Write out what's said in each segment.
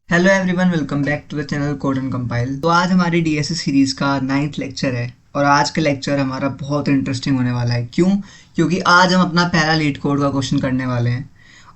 Hello everyone, welcome back to the channel code and compile. तो आज हमारी DSA series का 9th लेक्चर है और आज का लेक्चर हमारा बहुत इंटरेस्टिंग होने वाला है। क्यों? क्योंकि आज हम अपना पहला लीड कोड का क्वेश्चन करने वाले हैं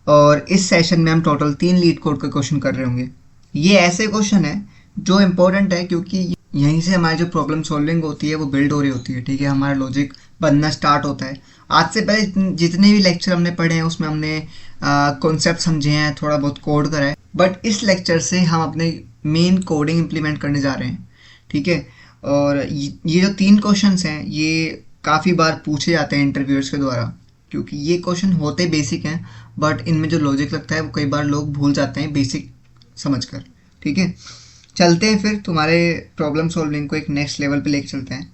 और इस सेशन में हम टोटल 3 लीड कोड का क्वेश्चन कर रहे होंगे। ये ऐसे क्वेश्चन है जो इम्पोर्टेंट है क्योंकि यहीं से हमारी जो प्रॉब्लम सॉल्विंग होती है वो बिल्ड हो रही होती है। ठीक है, हमारा लॉजिक बनना स्टार्ट होता है। आज से पहले जितने भी लेक्चर हमने पढ़े हैं उसमें हमने कॉन्सेप्ट समझे हैं, थोड़ा बहुत कोड करा है, बट इस लेक्चर से हम अपने मेन कोडिंग इम्प्लीमेंट करने जा रहे हैं। ठीक है, और ये जो 3 क्वेश्चंस हैं ये काफ़ी बार पूछे जाते हैं इंटरव्यूअर्स के द्वारा, क्योंकि ये क्वेश्चन होते बेसिक हैं बट इनमें जो लॉजिक लगता है वो कई बार लोग भूल जाते हैं बेसिक समझकर। ठीक है, चलते हैं फिर तुम्हारे प्रॉब्लम सॉल्विंग को एक नेक्स्ट लेवल पे लेके चलते हैं।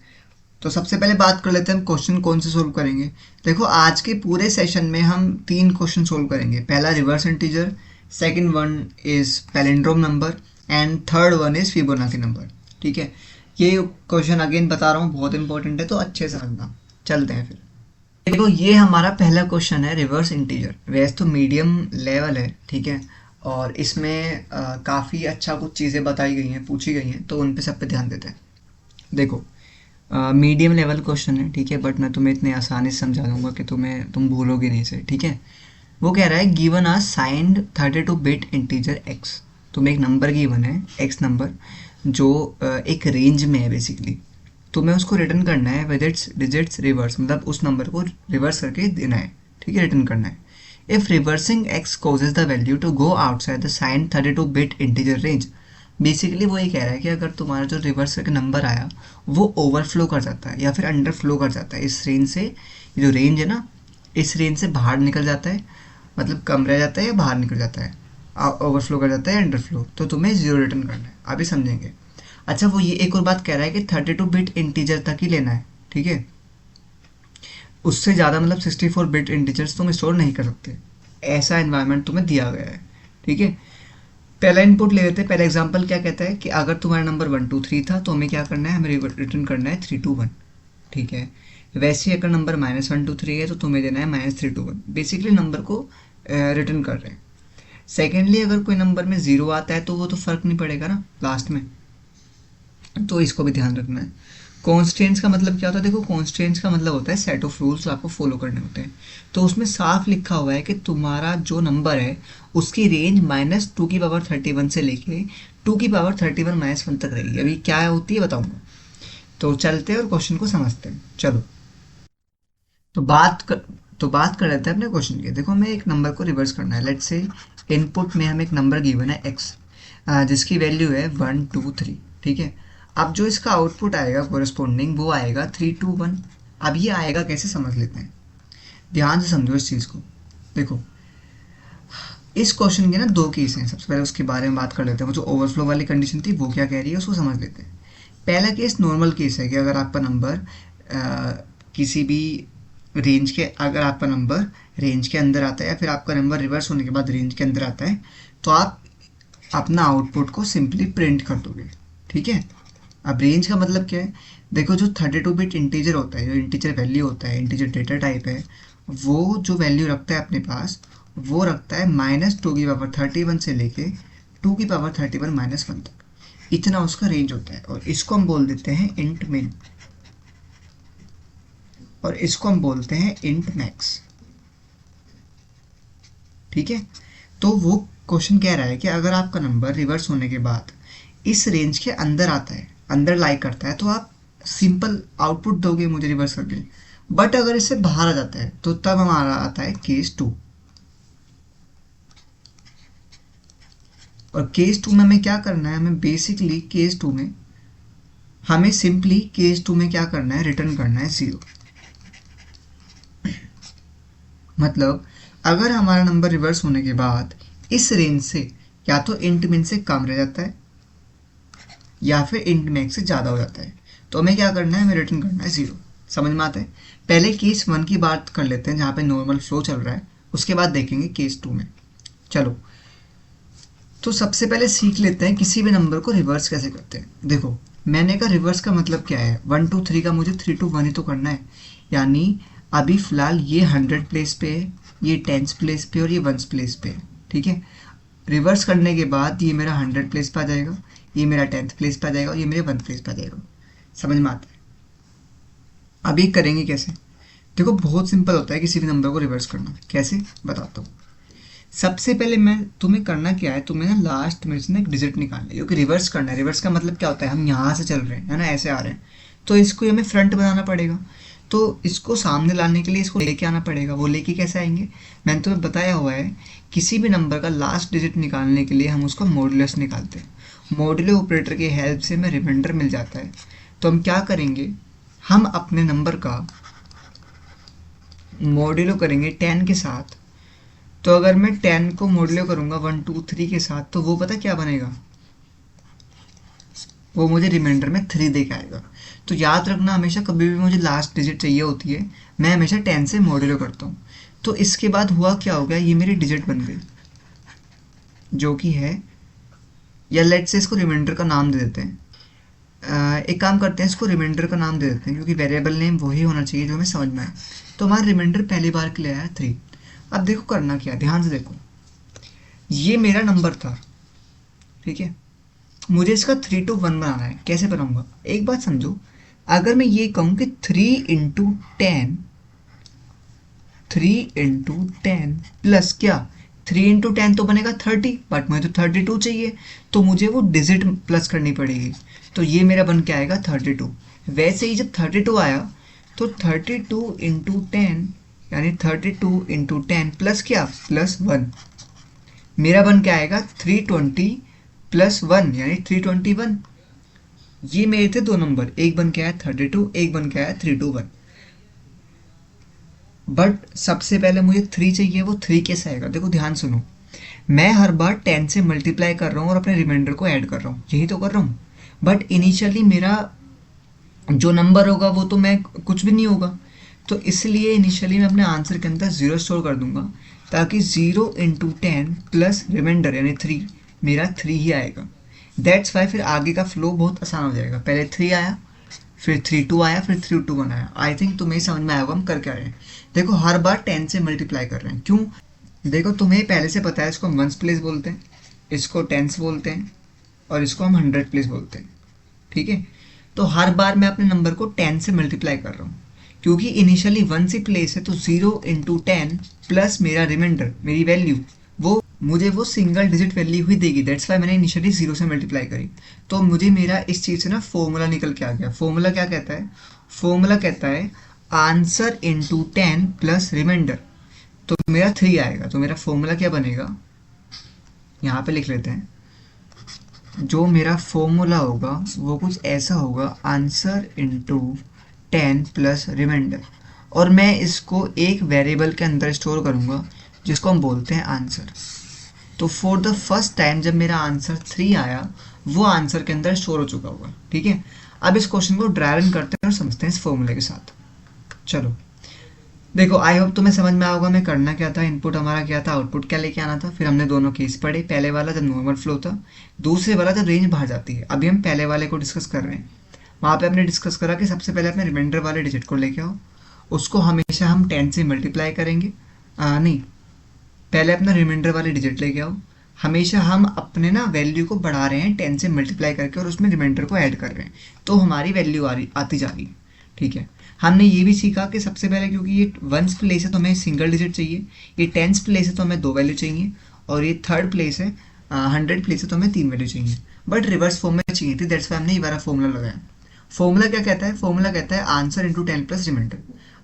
तो सबसे पहले बात कर लेते हैं हम क्वेश्चन कौन से सोल्व करेंगे। देखो, आज के पूरे सेशन में हम 3 क्वेश्चन सोल्व करेंगे। पहला reverse integer, second one is palindrome number and third one is Fibonacci number. ठीक है, ये क्वेश्चन अगेन बता रहा हूँ बहुत इंपॉर्टेंट है, तो अच्छे से समझना। चलते हैं फिर। देखो, ये हमारा पहला क्वेश्चन है रिवर्स इंटीजर। वैसे तो मीडियम लेवल है, ठीक है, और इसमें काफ़ी अच्छा कुछ चीज़ें बताई गई हैं, पूछी गई हैं, तो उन पे सब पे ध्यान देते हैं। देखो, मीडियम लेवल क्वेश्चन है, ठीक है, बट मैं तुम्हें इतनी आसानी से समझा दूंगा कि तुम भूलोगे नहीं इसे। ठीक है, वो कह रहा है गिवन आ साइंड 32 बिट इंटीजर एक्स। तुम्हें एक नंबर गिवन है एक्स नंबर जो एक रेंज में है बेसिकली। तुम्हें उसको रिटर्न करना है विद इट्स डिजिट्स रिवर्स, मतलब उस नंबर को रिवर्स करके देना है। ठीक है, रिटर्न करना है। If reversing x causes the value to go outside the signed 32 bit integer range. Basically वो ये कह रहा है कि अगर तुम्हारा जो रिवर्स करके नंबर आया वो ओवरफ्लो कर जाता है या फिर अंडरफ्लो कर जाता है इस रेंज से, ये जो रेंज है ना, इस रेंज से बाहर निकल जाता है, मतलब कम रह जाता है या बाहर निकल जाता है, ओवरफ्लो कर जाता है अंडरफ्लो, तो तुम्हें जीरो रिटर्न करना है। अभी समझेंगे। अच्छा, वो ये एक और बात कह रहा है कि 32 बिट इंटीजर तक ही लेना है। ठीक है, उससे ज़्यादा मतलब 64 बिट इंटीजर्स तुम स्टोर नहीं कर सकते, ऐसा एनवायरनमेंट तुम्हें दिया गया है। ठीक है, पहला इनपुट ले लेते हैं। पहला एग्जांपल क्या कहता है कि अगर तुम्हारा नंबर 123 था तो हमें क्या करना है, हमें रिटर्न करना है 321। ठीक है, वैसे ही अगर नंबर -123 है तो तुम्हें देना है -321। बेसिकली नंबर को रिटर्न कर रहे हैं। सेकेंडली, अगर कोई नंबर में 0 आता है तो वो तो फ़र्क नहीं पड़ेगा ना लास्ट में, तो इसको भी ध्यान रखना है। कॉन्स्टेंट्स का मतलब क्या होता है? देखो, कॉन्स्टेंट्स का मतलब होता है सेट ऑफ रूल्स जो आपको फॉलो करने होते हैं। तो उसमें साफ लिखा हुआ है कि तुम्हारा जो नंबर है उसकी रेंज -2⁻31 से लेके 2⁻31 - 1 तक रहेगी। अभी क्या होती है बताऊंगा। तो चलते हैं और क्वेश्चन को समझते हैं। चलो, तो बात कर लेते हैं अपने क्वेश्चन की। देखो, हमें एक नंबर को रिवर्स करना है। लेट्स से इनपुट में हमें एक नंबर गिवन है x, जिसकी वैल्यू है 1 2 3। ठीक है, अब जो इसका आउटपुट आएगा कोरिस्पोंडिंग वो आएगा 321। अब ये आएगा कैसे समझ लेते हैं, ध्यान से समझो इस चीज़ को। देखो, इस क्वेश्चन के ना 2 केस हैं। सबसे पहले उसके बारे में बात कर लेते हैं। वो जो ओवरफ्लो वाली कंडीशन थी वो क्या कह रही है उसको समझ लेते हैं। पहला केस नॉर्मल केस है कि अगर आपका नंबर किसी भी रेंज के, अगर आपका नंबर रेंज के अंदर आता है या फिर आपका नंबर रिवर्स होने के बाद रेंज के अंदर आता है तो आप अपना आउटपुट को सिंपली प्रिंट कर दोगे। ठीक है, अब रेंज का मतलब क्या है? देखो, जो 32 बिट इंटीजर होता है, जो इंटीजर वैल्यू होता है, इंटीजर डेटा टाइप है, वो जो वैल्यू रखता है अपने पास वो रखता है -2⁻31 से लेके 2⁻31 - 1 तक। इतना उसका रेंज होता है और इसको हम बोल देते हैं इंट मिन और इसको हम बोलते हैं इंट मैक्स। ठीक है, तो वो क्वेश्चन कह रहा है कि अगर आपका नंबर रिवर्स होने के बाद इस रेंज के अंदर आता है, अंदर लाई करता है, तो आप सिंपल आउटपुट दोगे मुझे रिवर्स करके। बट अगर इससे बाहर आ जाता है तो तब हमारा आता है केस 2। और केस 2 में हमें क्या करना है? हमें बेसिकली केस 2 में हमें सिंपली केस 2 में क्या करना है? रिटर्न करना है 0। मतलब अगर हमारा नंबर रिवर्स होने के बाद इस रेंज से या तो इंट मिन से कम रह जाता है या फिर इंट मैक्स से ज़्यादा हो जाता है तो हमें क्या करना है? हमें रिटर्न करना है 0। समझ में आता है? पहले केस 1 की बात कर लेते हैं जहाँ पे नॉर्मल फ्लो चल रहा है, उसके बाद देखेंगे केस 2 में। चलो, तो सबसे पहले सीख लेते हैं किसी भी नंबर को रिवर्स कैसे करते हैं। देखो, मैंने कहा रिवर्स का मतलब क्या है? 1 2 3 का मुझे 3 2 1 ही तो करना है। यानी अभी फ़िलहाल ये 100 प्लेस पे है, ये 10s प्लेस पे और ये 1s प्लेस पे है। ठीक है, रिवर्स करने के बाद ये मेरा 100 प्लेस पे आ जाएगा, ये मेरा 10th प्लेस पे आ जाएगा और ये मेरे 1 प्लेस पे आ जाएगा। समझ में आता है? अब ये करेंगे कैसे? देखो बहुत सिंपल होता है किसी भी नंबर को रिवर्स करना। कैसे बताता हूँ। सबसे पहले मैं तुम्हें करना क्या है, तुम्हें ना लास्ट में से ना एक डिजिट निकालना है, क्योंकि रिवर्स करना है। रिवर्स का मतलब क्या होता है, हम यहाँ से चल रहे हैं है ना, ऐसे आ रहे हैं, तो इसको हमें फ्रंट बनाना पड़ेगा। तो इसको सामने लाने के लिए इसको लेके आना पड़ेगा। वो लेके कैसे आएंगे, मैंने तुम्हें बताया हुआ है, किसी भी नंबर का लास्ट डिजिट निकालने के लिए हम उसका मॉड्यूलस निकालते हैं। मॉड्यूलो ऑपरेटर की हेल्प से हमें रिमाइंडर मिल जाता है। तो हम क्या करेंगे, हम अपने नंबर का मॉड्यूलो करेंगे 10 के साथ। तो अगर मैं 10 को मॉड्यूलो करूँगा 1 2 3 के साथ, तो वो पता क्या बनेगा, वो मुझे रिमाइंडर में 3 दे के आएगा। तो याद रखना, हमेशा कभी भी मुझे लास्ट डिजिट चाहिए होती है, मैं हमेशा 10 से मॉड्यूलो करता हूँ। तो इसके बाद हुआ क्या हो गया, ये मेरी डिजिट बन गई जो कि है, या लेट से इसको रिमाइंडर का नाम दे देते हैं। एक काम करते हैं, इसको रिमाइंडर का नाम दे देते हैं, क्योंकि वेरिएबल नेम वही होना चाहिए जो हमें समझ में आए। तो हमारा रिमाइंडर पहली बार के लिए आया 3। अब देखो करना क्या, ध्यान से देखो, ये मेरा नंबर था, ठीक है, मुझे इसका 3 to 1 बनाना है। कैसे बनाऊंगा, एक बात समझो, अगर मैं ये कहूँ कि 3 into 10 प्लस क्या, 3 into 10 तो बनेगा 30, बट मुझे तो 32 चाहिए, तो मुझे वो डिजिट प्लस करनी पड़ेगी। तो ये मेरा बन के आएगा 32। वैसे ही जब 32 आया, तो 32 into 10 यानी 32 into 10 प्लस क्या, प्लस 1, मेरा बन के आएगा 320 प्लस 1 यानी 321। ये मेरे थे दो नंबर, एक बन के आया 32, एक बन के आया 321। बट सबसे पहले मुझे 3 चाहिए, वो 3 कैसे आएगा, देखो ध्यान सुनो, मैं हर बार 10 से मल्टीप्लाई कर रहा हूँ और अपने रिमाइंडर को ऐड कर रहा हूँ, यही तो कर रहा हूँ। बट इनिशियली मेरा जो नंबर होगा वो तो मैं कुछ भी नहीं होगा, तो इसलिए इनिशियली मैं अपने आंसर के अंदर 0 स्टोर कर दूंगा, ताकि 0 into 10 प्लस रिमाइंडर यानी 3, मेरा 3 ही आएगा। दैट्स वाई फिर आगे का फ्लो बहुत आसान हो जाएगा। पहले 3 आया, फिर 32 आया, फिर 321 आया। आई थिंक तुम्हें समझ में आया होगा हम कर क्या रहे हैं। देखो हर बार 10 से मल्टीप्लाई कर रहे हैं, क्यों, देखो तुम्हें पहले से पता है, इसको हम 1s प्लेस बोलते हैं, इसको 10s बोलते हैं, और इसको हम 100 प्लेस बोलते हैं, ठीक है। तो हर बार मैं अपने नंबर को 10 से मल्टीप्लाई कर रहा हूँ, क्योंकि इनिशियली 1 ही प्लेस है, तो 0 into 10 प्लस मेरा रिमाइंडर, मेरी वैल्यू, वो मुझे वो सिंगल डिजिट वैल्यू ही देगी। दैट्स वाई मैंने इनिशियली 0 से मल्टीप्लाई करी। तो मुझे मेरा इस चीज़ से ना फॉर्मूला निकल के आ गया। फॉर्मूला क्या कहता है, फॉर्मूला कहता है आंसर इंटू 10 प्लस रिमाइंडर, तो मेरा 3 आएगा। तो मेरा फॉर्मूला क्या बनेगा, यहाँ पे लिख लेते हैं, जो मेरा फॉर्मूला होगा वो कुछ ऐसा होगा, आंसर इंटू 10 प्लस रिमाइंडर, और मैं इसको एक वेरिएबल के अंदर स्टोर करूँगा जिसको हम बोलते हैं आंसर। तो फॉर द फर्स्ट टाइम जब मेरा आंसर 3 आया, वो आंसर के अंदर स्टोर हो चुका होगा, ठीक है। अब इस क्वेश्चन को ड्राई रन करते हैं और समझते हैं इस फॉर्मूले के साथ। चलो देखो, आई होप तुम्हें समझ में आएगा मैं करना क्या था, इनपुट हमारा क्या था, आउटपुट क्या लेके आना था। फिर हमने दोनों केस पढ़े, पहले वाला जब नॉर्मल फ्लो था, दूसरे वाला जब रेंज बाहर जाती है। अभी हम पहले वाले को डिस्कस कर रहे हैं। वहाँ पे हमने डिस्कस करा कि सबसे पहले अपने रिमाइंडर वाले डिजिट को लेके आओ, उसको हमेशा हम 10 से मल्टीप्लाई करेंगे, नहीं, पहले अपना रिमाइंडर वाले डिजिट लेके आओ। हमेशा हम अपने ना वैल्यू को बढ़ा रहे हैं 10 से मल्टीप्लाई करके, और उसमें रिमाइंडर को ऐड कर रहे हैं, तो हमारी वैल्यू आती जा रही, ठीक है। हमने ये भी सीखा कि सबसे पहले, क्योंकि ये 1s प्लेस है तो हमें सिंगल डिजिट चाहिए, ये 10s प्लेस है तो हमें 2 वैल्यू चाहिए, और ये 3rd प्लेस है 100 प्लेस है तो हमें 3 वैल्यू चाहिए। बट रिवर्स फॉर्म में चाहिए थी, दैट्स वाई हमने ये वाला फॉर्मूला लगाया। फॉर्मूला क्या कहता है, फॉर्मूला कहता है आंसर इंटू 10 प्लस रिमाइंडर।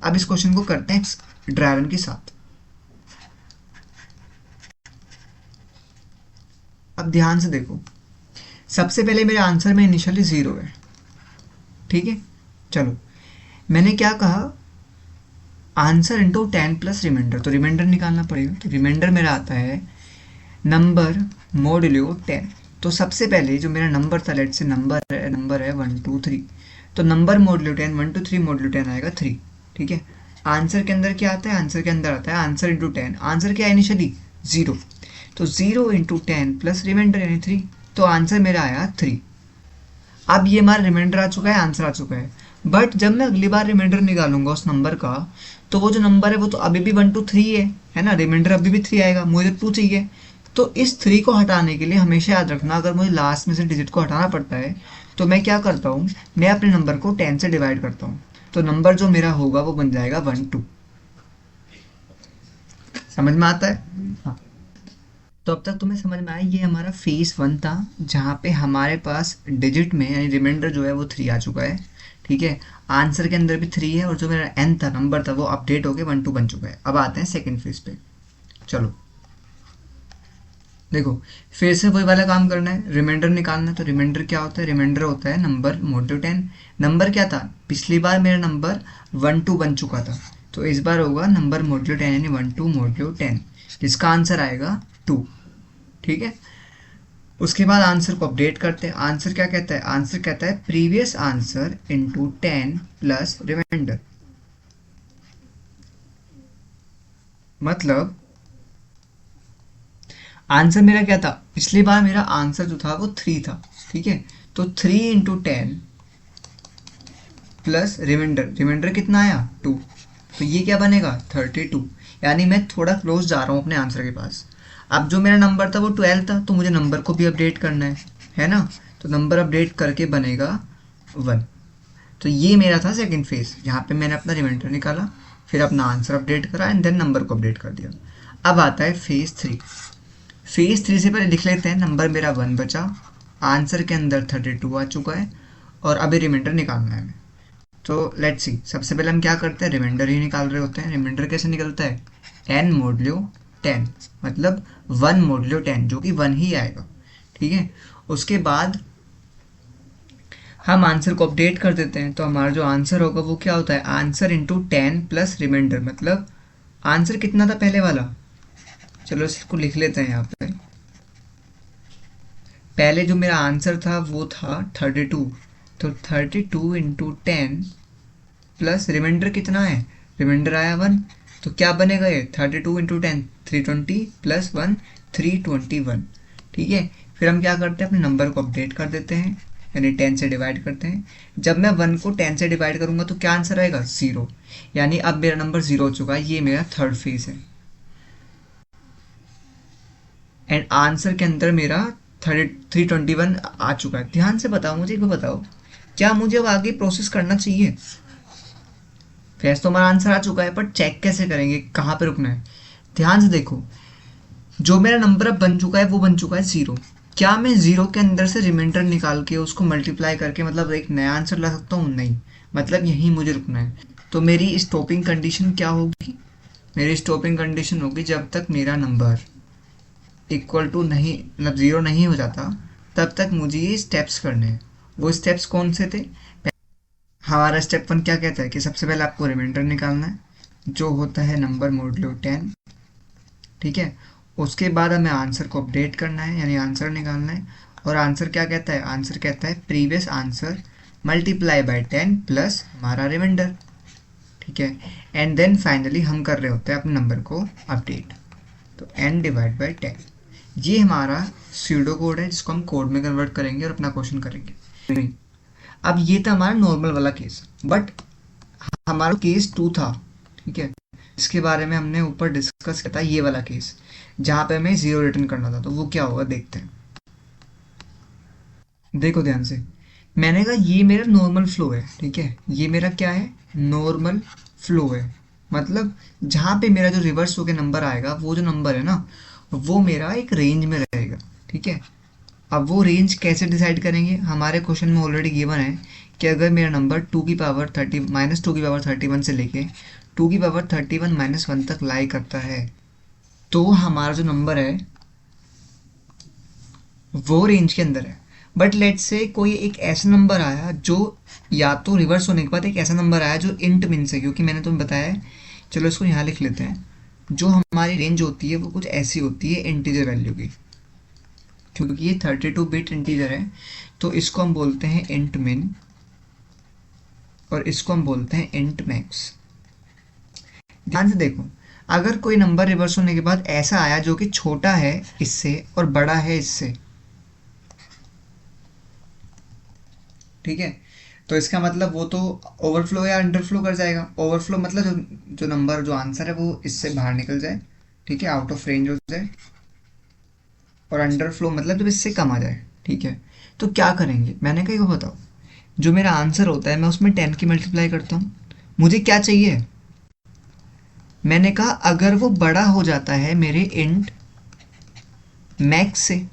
अब इस क्वेश्चन को करते हैं ड्राई रन के साथ। अब ध्यान से देखो, सबसे पहले मेरे आंसर में इनिशियली 0 है, ठीक है। चलो मैंने क्या कहा, आंसर इंटू 10 प्लस रिमाइंडर, तो रिमाइंडर निकालना पड़ेगा। तो रिमाइंडर मेरा आता है नंबर मॉड्यूलो 10। तो सबसे पहले जो मेरा नंबर था, लेट से नंबर है 1 2 3, तो नंबर मॉड्यूलो 10 1 2 3 मॉड्यूलो 10 आएगा 3, ठीक है। आंसर के अंदर क्या आता है, आंसर के अंदर आता है आंसर इंटू 10। आंसर क्या है इनिशियली 0, तो 0 इंटू 10 प्लस रिमाइंडर यानी 3, तो आंसर मेरा आया 3। अब ये हमारा रिमाइंडर आ चुका है, आंसर आ चुका है। बट जब मैं अगली बार रिमाइंडर निकालूंगा उस नंबर का, तो वो जो नंबर है वो तो अभी भी 1 2 3 है ना, रिमाइंडर अभी भी 3 आएगा, मुझे 2 चाहिए। तो इस 3 को हटाने के लिए हमेशा याद रखना, अगर मुझे लास्ट में से डिजिट को हटाना पड़ता है तो मैं क्या करता हूँ, मैं अपने नंबर को 10 से डिवाइड करता हूँ, तो नंबर जो मेरा होगा वो बन जाएगा 1 2। समझ में आता है? हाँ। तो अब तक तुम्हें समझ में आया, ये हमारा फेज 1 था जहाँ पे हमारे पास डिजिट में यानी रिमाइंडर जो है वो 3 आ चुका है। ठीक है, आंसर के अंदर भी 3 है और जो मेरा एन था नंबर था वो अपडेट होके 1 2 बन चुका है। अब आते हैं सेकेंड फेज पे। चलो देखो, फिर से वही वाला काम करना है, रिमाइंडर निकालना है। तो रिमाइंडर क्या होता है, रिमाइंडर होता है नंबर मोडियो 10। नंबर क्या था, पिछली बार मेरा नंबर 1 2 बन चुका था, तो इस बार होगा नंबर मोडियो 10 यानी 1 2 मोडियो 10, जिसका आंसर आएगा 2। ठीक है, उसके बाद आंसर को अपडेट करते हैं। आंसर क्या कहता है, आंसर कहता है previous answer into 10 plus remainder. मतलब आंसर मेरा क्या था, पिछली बार मेरा आंसर जो था वो 3 था। ठीक है, तो 3 इंटू 10 प्लस रिमाइंडर, रिमाइंडर कितना आया 2, तो ये क्या बनेगा 32। यानी मैं थोड़ा क्लोज जा रहा हूँ अपने आंसर के पास। अब जो मेरा नंबर था वो 12 था, तो मुझे नंबर को भी अपडेट करना है ना, तो नंबर अपडेट करके बनेगा 1। तो ये मेरा था सेकंड फेज, यहाँ पे मैंने अपना रिमाइंडर निकाला, फिर अपना आंसर अपडेट करा एंड देन नंबर को अपडेट कर दिया। अब आता है फेज 3। फेज 3 से पहले लिख लेते हैं, नंबर मेरा 1 बचा, आंसर के अंदर 32 आ चुका है और अभी रिमाइंडर निकालना है हमें। तो लेट्स सी, सबसे पहले हम क्या करते हैं, रिमाइंडर ही निकाल रहे होते हैं। रिमाइंडर कैसे निकलता है, n मोडल्यो 10, मतलब 1 मोडल्यो 10 जो कि 1 ही आएगा। ठीक है, उसके बाद हम आंसर को अपडेट कर देते हैं, तो हमारा जो आंसर होगा वो क्या होता है, आंसर इंटू 10 प्लस रिमाइंडर। मतलब आंसर कितना था पहले वाला, चलो इसको लिख लेते हैं यहाँ पे। पहले जो मेरा आंसर था वो था 32, तो 32 इंटू 10 प्लस रिमाइंडर कितना है, रिमाइंडर आया 1, तो क्या बनेगा ये 32 इंटू 10 320 प्लस 1 321। ठीक है, फिर हम क्या करते हैं, अपने नंबर को अपडेट कर देते हैं, यानी 10 से डिवाइड करते हैं। जब मैं 1 को 10 से डिवाइड करूंगा तो क्या आंसर आएगा 0, यानी अब मेरा नंबर 0 हो चुका है। ये मेरा थर्ड फेज है एंड आंसर के अंदर मेरा 321 आ चुका है। ध्यान से बताओ, मुझे को बताओ, क्या मुझे अब आगे प्रोसेस करना चाहिए। वैसे तो हमारा आंसर आ चुका है, पर चेक कैसे करेंगे, कहाँ पे रुकना है। ध्यान से देखो, जो मेरा नंबर अब बन चुका है वो बन चुका है 0। क्या मैं 0 के अंदर से रिमाइंडर निकाल के उसको मल्टीप्लाई करके मतलब एक नया आंसर ला सकता हूँ, नहीं, मतलब यहीं मुझे रुकना है। तो मेरी स्टॉपिंग कंडीशन क्या होगी, मेरी स्टॉपिंग कंडीशन होगी जब तक मेरा नंबर इक्वल टू नहीं, मतलब 0 नहीं हो जाता, तब तक मुझे ये स्टेप्स करने हैं। वो स्टेप्स कौन से थे, हमारा स्टेप 1 क्या कहता है कि सबसे पहले आपको रिमाइंडर निकालना है जो होता है नंबर मोडल्यो 10। ठीक है, उसके बाद हमें आंसर को अपडेट करना है यानी आंसर निकालना है, और आंसर क्या कहता है, आंसर कहता है previous answer multiply by 10 plus हमारा रिमाइंडर। ठीक है, एंड देन फाइनली हम कर रहे होते हैं अपने नंबर को अपडेट, तो n डिवाइड बाई 10। ये हमारा स्यूडो कोड है जिसको हम कोड में कन्वर्ट करेंगे और अपना क्वेश्चन करेंगे। अब ये था हमारा नॉर्मल वाला केस, बट हमारा केस 2 था। ठीक है, इसके बारे में हमने ऊपर डिस्कस किया था, ये वाला केस जहाँ पे हमें 0 रिटर्न करना था, तो वो क्या होगा देखते हैं। देखो ध्यान से, मैंने कहा ये मेरा नॉर्मल फ्लो है। ठीक है, ये मेरा क्या है, नॉर्मल फ्लो है, मतलब जहाँ पे मेरा जो रिवर्स होके नंबर आएगा वो जो नंबर है ना वो मेरा एक रेंज में रहेगा। ठीक है, अब वो रेंज कैसे डिसाइड करेंगे, हमारे क्वेश्चन में ऑलरेडी गिवन है कि अगर मेरा नंबर 2 की पावर 30 -2 की पावर 31 से लेके 2 की पावर 31 -1 तक लाई करता है, तो हमारा जो नंबर है वो रेंज के अंदर है। बट लेट से कोई एक ऐसा नंबर आया जो या तो रिवर्स होने के बाद एक ऐसा नंबर आया जो इंट मिन से, क्योंकि मैंने तुम्हें बताया है, चलो इसको यहाँ लिख लेते हैं, जो हमारी रेंज होती है वो कुछ ऐसी होती है इंटीजर वैल्यू की, क्योंकि ये 32 बिट इंटीजर है, तो इसको हम बोलते हैं इंट मिन और इसको हम बोलते हैं इंट मैक्स। ध्यान से देखो, अगर कोई नंबर रिवर्स होने के बाद ऐसा आया जो कि छोटा है इससे और बड़ा है इससे, ठीक है, तो इसका मतलब वो तो ओवरफ्लो या अंडरफ्लो कर जाएगा। ओवरफ्लो मतलब जो नंबर जो आंसर है वो इससे बाहर निकल जाए, ठीक है, आउट ऑफ रेंज हो जाए, और अंडर फ्लो मतलब जब इससे कम आ जाए, ठीक है। तो क्या करेंगे, मैंने कहा ये बताओ, जो मेरा आंसर होता है मैं उसमें 10 की मल्टीप्लाई करता हूँ, मुझे क्या चाहिए, मैंने कहा अगर वो बड़ा हो जाता है मेरे इंट मैक्स से,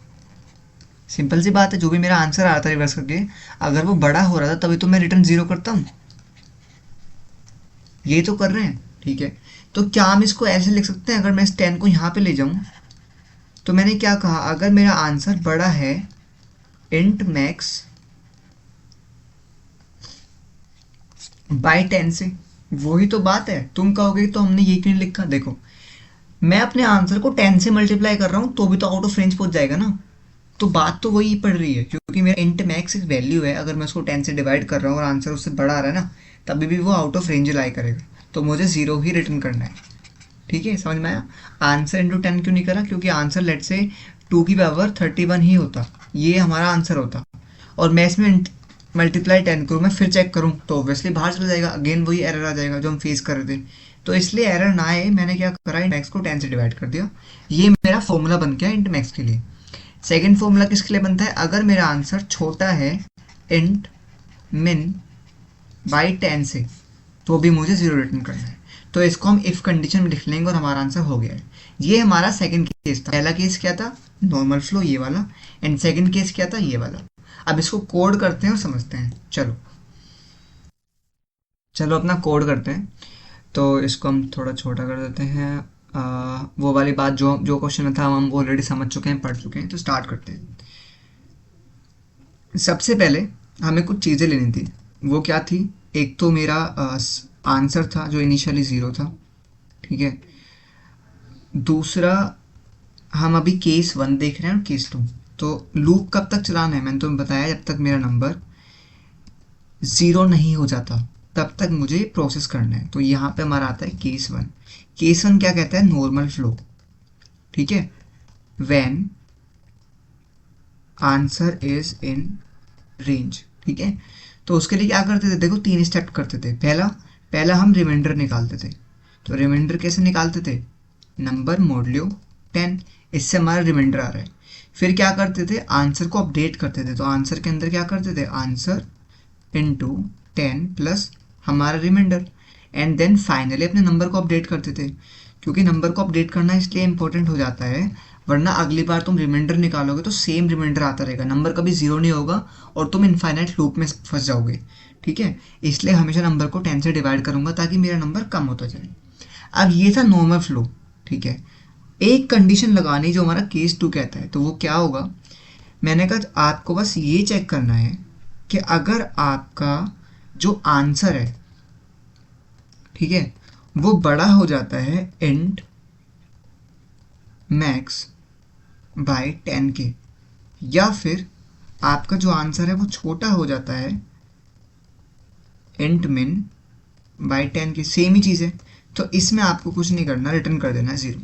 सिंपल सी बात है, जो भी मेरा आंसर आ रहा था रिवर्स करके, अगर वो बड़ा हो रहा था तभी तो मैं रिटर्न 0 करता हूँ, ये तो कर रहे हैं, ठीक है। तो क्या हम इसको ऐसे लिख सकते हैं, अगर मैं इस 10 को यहाँ पे ले जाऊँ, तो मैंने क्या कहा, अगर मेरा आंसर बड़ा है इंट मैक्स बाय 10 से, वही तो बात है। तुम कहोगे तो हमने ये क्यों नहीं लिखा, देखो मैं अपने आंसर को 10 से मल्टीप्लाई कर रहा हूँ तो भी तो आउट ऑफ रेंज पहुंच जाएगा ना, तो बात तो वही पड़ रही है, क्योंकि मेरा इंट मैक्स एक वैल्यू है, अगर मैं उसको 10 से डिवाइड कर रहा हूँ और आंसर उससे बड़ा आ रहा है ना, तभी भी वो आउट ऑफ रेंज लाई करेगा, तो मुझे 0 ही रिटर्न करना है, ठीक है। समझ में आया। आंसर इंटू 10 क्यों नहीं करा, क्योंकि आंसर लेट से 2 की पावर 31 ही होता, ये हमारा आंसर होता, और मैं इसमें मल्टीप्लाई 10 करूँ, मैं फिर चेक करूँ तो ऑब्वियसली बाहर चला जाएगा, अगेन वही एरर आ जाएगा जो हम फेस कर रहे थे। तो इसलिए एरर ना आए, मैंने क्या करा, इंट मैक्स को 10 से डिवाइड कर दिया, ये मेरा फॉर्मूला बन गया इंट मैक्स के लिए। सेकेंड फॉर्मूला किसके लिए बनता है, अगर मेरा आंसर छोटा है इंट मिन बाई 10 से, तो भी मुझे 0 रिटर्न करना है, तो इसको हम इफ कंडीशन में लिख लेंगे और हमारा आंसर हो गया है। ये हमारा सेकंड केस था। पहला केस क्या था, नॉर्मल फ्लो ये वाला, एंड सेकंड केस क्या था, ये वाला। अब इसको कोड करते हैं और समझते हैं, चलो चलो अपना कोड करते हैं। तो इसको हम थोड़ा छोटा कर देते हैं, वो वाली बात जो जो क्वेश्चन था हम ऑलरेडी समझ चुके हैं, पढ़ चुके हैं, तो स्टार्ट करते हैं। सबसे पहले हमें कुछ चीज़ें लेनी थी, वो क्या थी, एक तो मेरा आंसर था जो इनिशियली 0 था, ठीक है। दूसरा, हम अभी केस 1 देख रहे हैं और केस 2, तो लूप कब तक चलाना है, मैंने तुम्हें बताया जब तक मेरा नंबर 0 नहीं हो जाता तब तक मुझे प्रोसेस करना है। तो यहाँ पे हमारा आता है केस 1। केस 1 क्या कहता है, नॉर्मल फ्लो, ठीक है, when answer is in range, ठीक है। तो उसके लिए क्या करते थे, देखो 3 स्टेप करते थे। पहला पहला हम रिमाइंडर निकालते थे, तो रिमाइंडर कैसे निकालते थे, नंबर मोडल्यू 10, इससे हमारा रिमाइंडर आ रहा है। फिर क्या करते थे, आंसर को अपडेट करते थे, तो आंसर के अंदर क्या करते थे, आंसर इंटू 10 प्लस हमारा रिमाइंडर, एंड देन फाइनली अपने नंबर को अपडेट करते थे। क्योंकि नंबर को अपडेट करना इसलिए इंपॉर्टेंट हो जाता है, वरना अगली बार तुम रिमाइंडर निकालोगे तो सेम रिमाइंडर आता रहेगा, नंबर कभी 0 नहीं होगा और तुम इनफाइनाइट लूप में फंस जाओगे, ठीक है। इसलिए हमेशा नंबर को 10 से डिवाइड करूंगा ताकि मेरा नंबर कम होता जाए। अब ये था नॉर्मल फ्लो, ठीक है। एक कंडीशन लगानी जो हमारा केस 2 कहता है, तो वो क्या होगा, मैंने कहा आपको बस ये चेक करना है कि अगर आपका जो आंसर है, ठीक है, वो बड़ा हो जाता है इंट मैक्स बाय 10 के, या फिर आपका जो आंसर है वो छोटा हो जाता है इंट मिन बाय 10 की, सेम ही चीज़ है। तो इसमें आपको कुछ नहीं करना, रिटर्न कर देना है 0,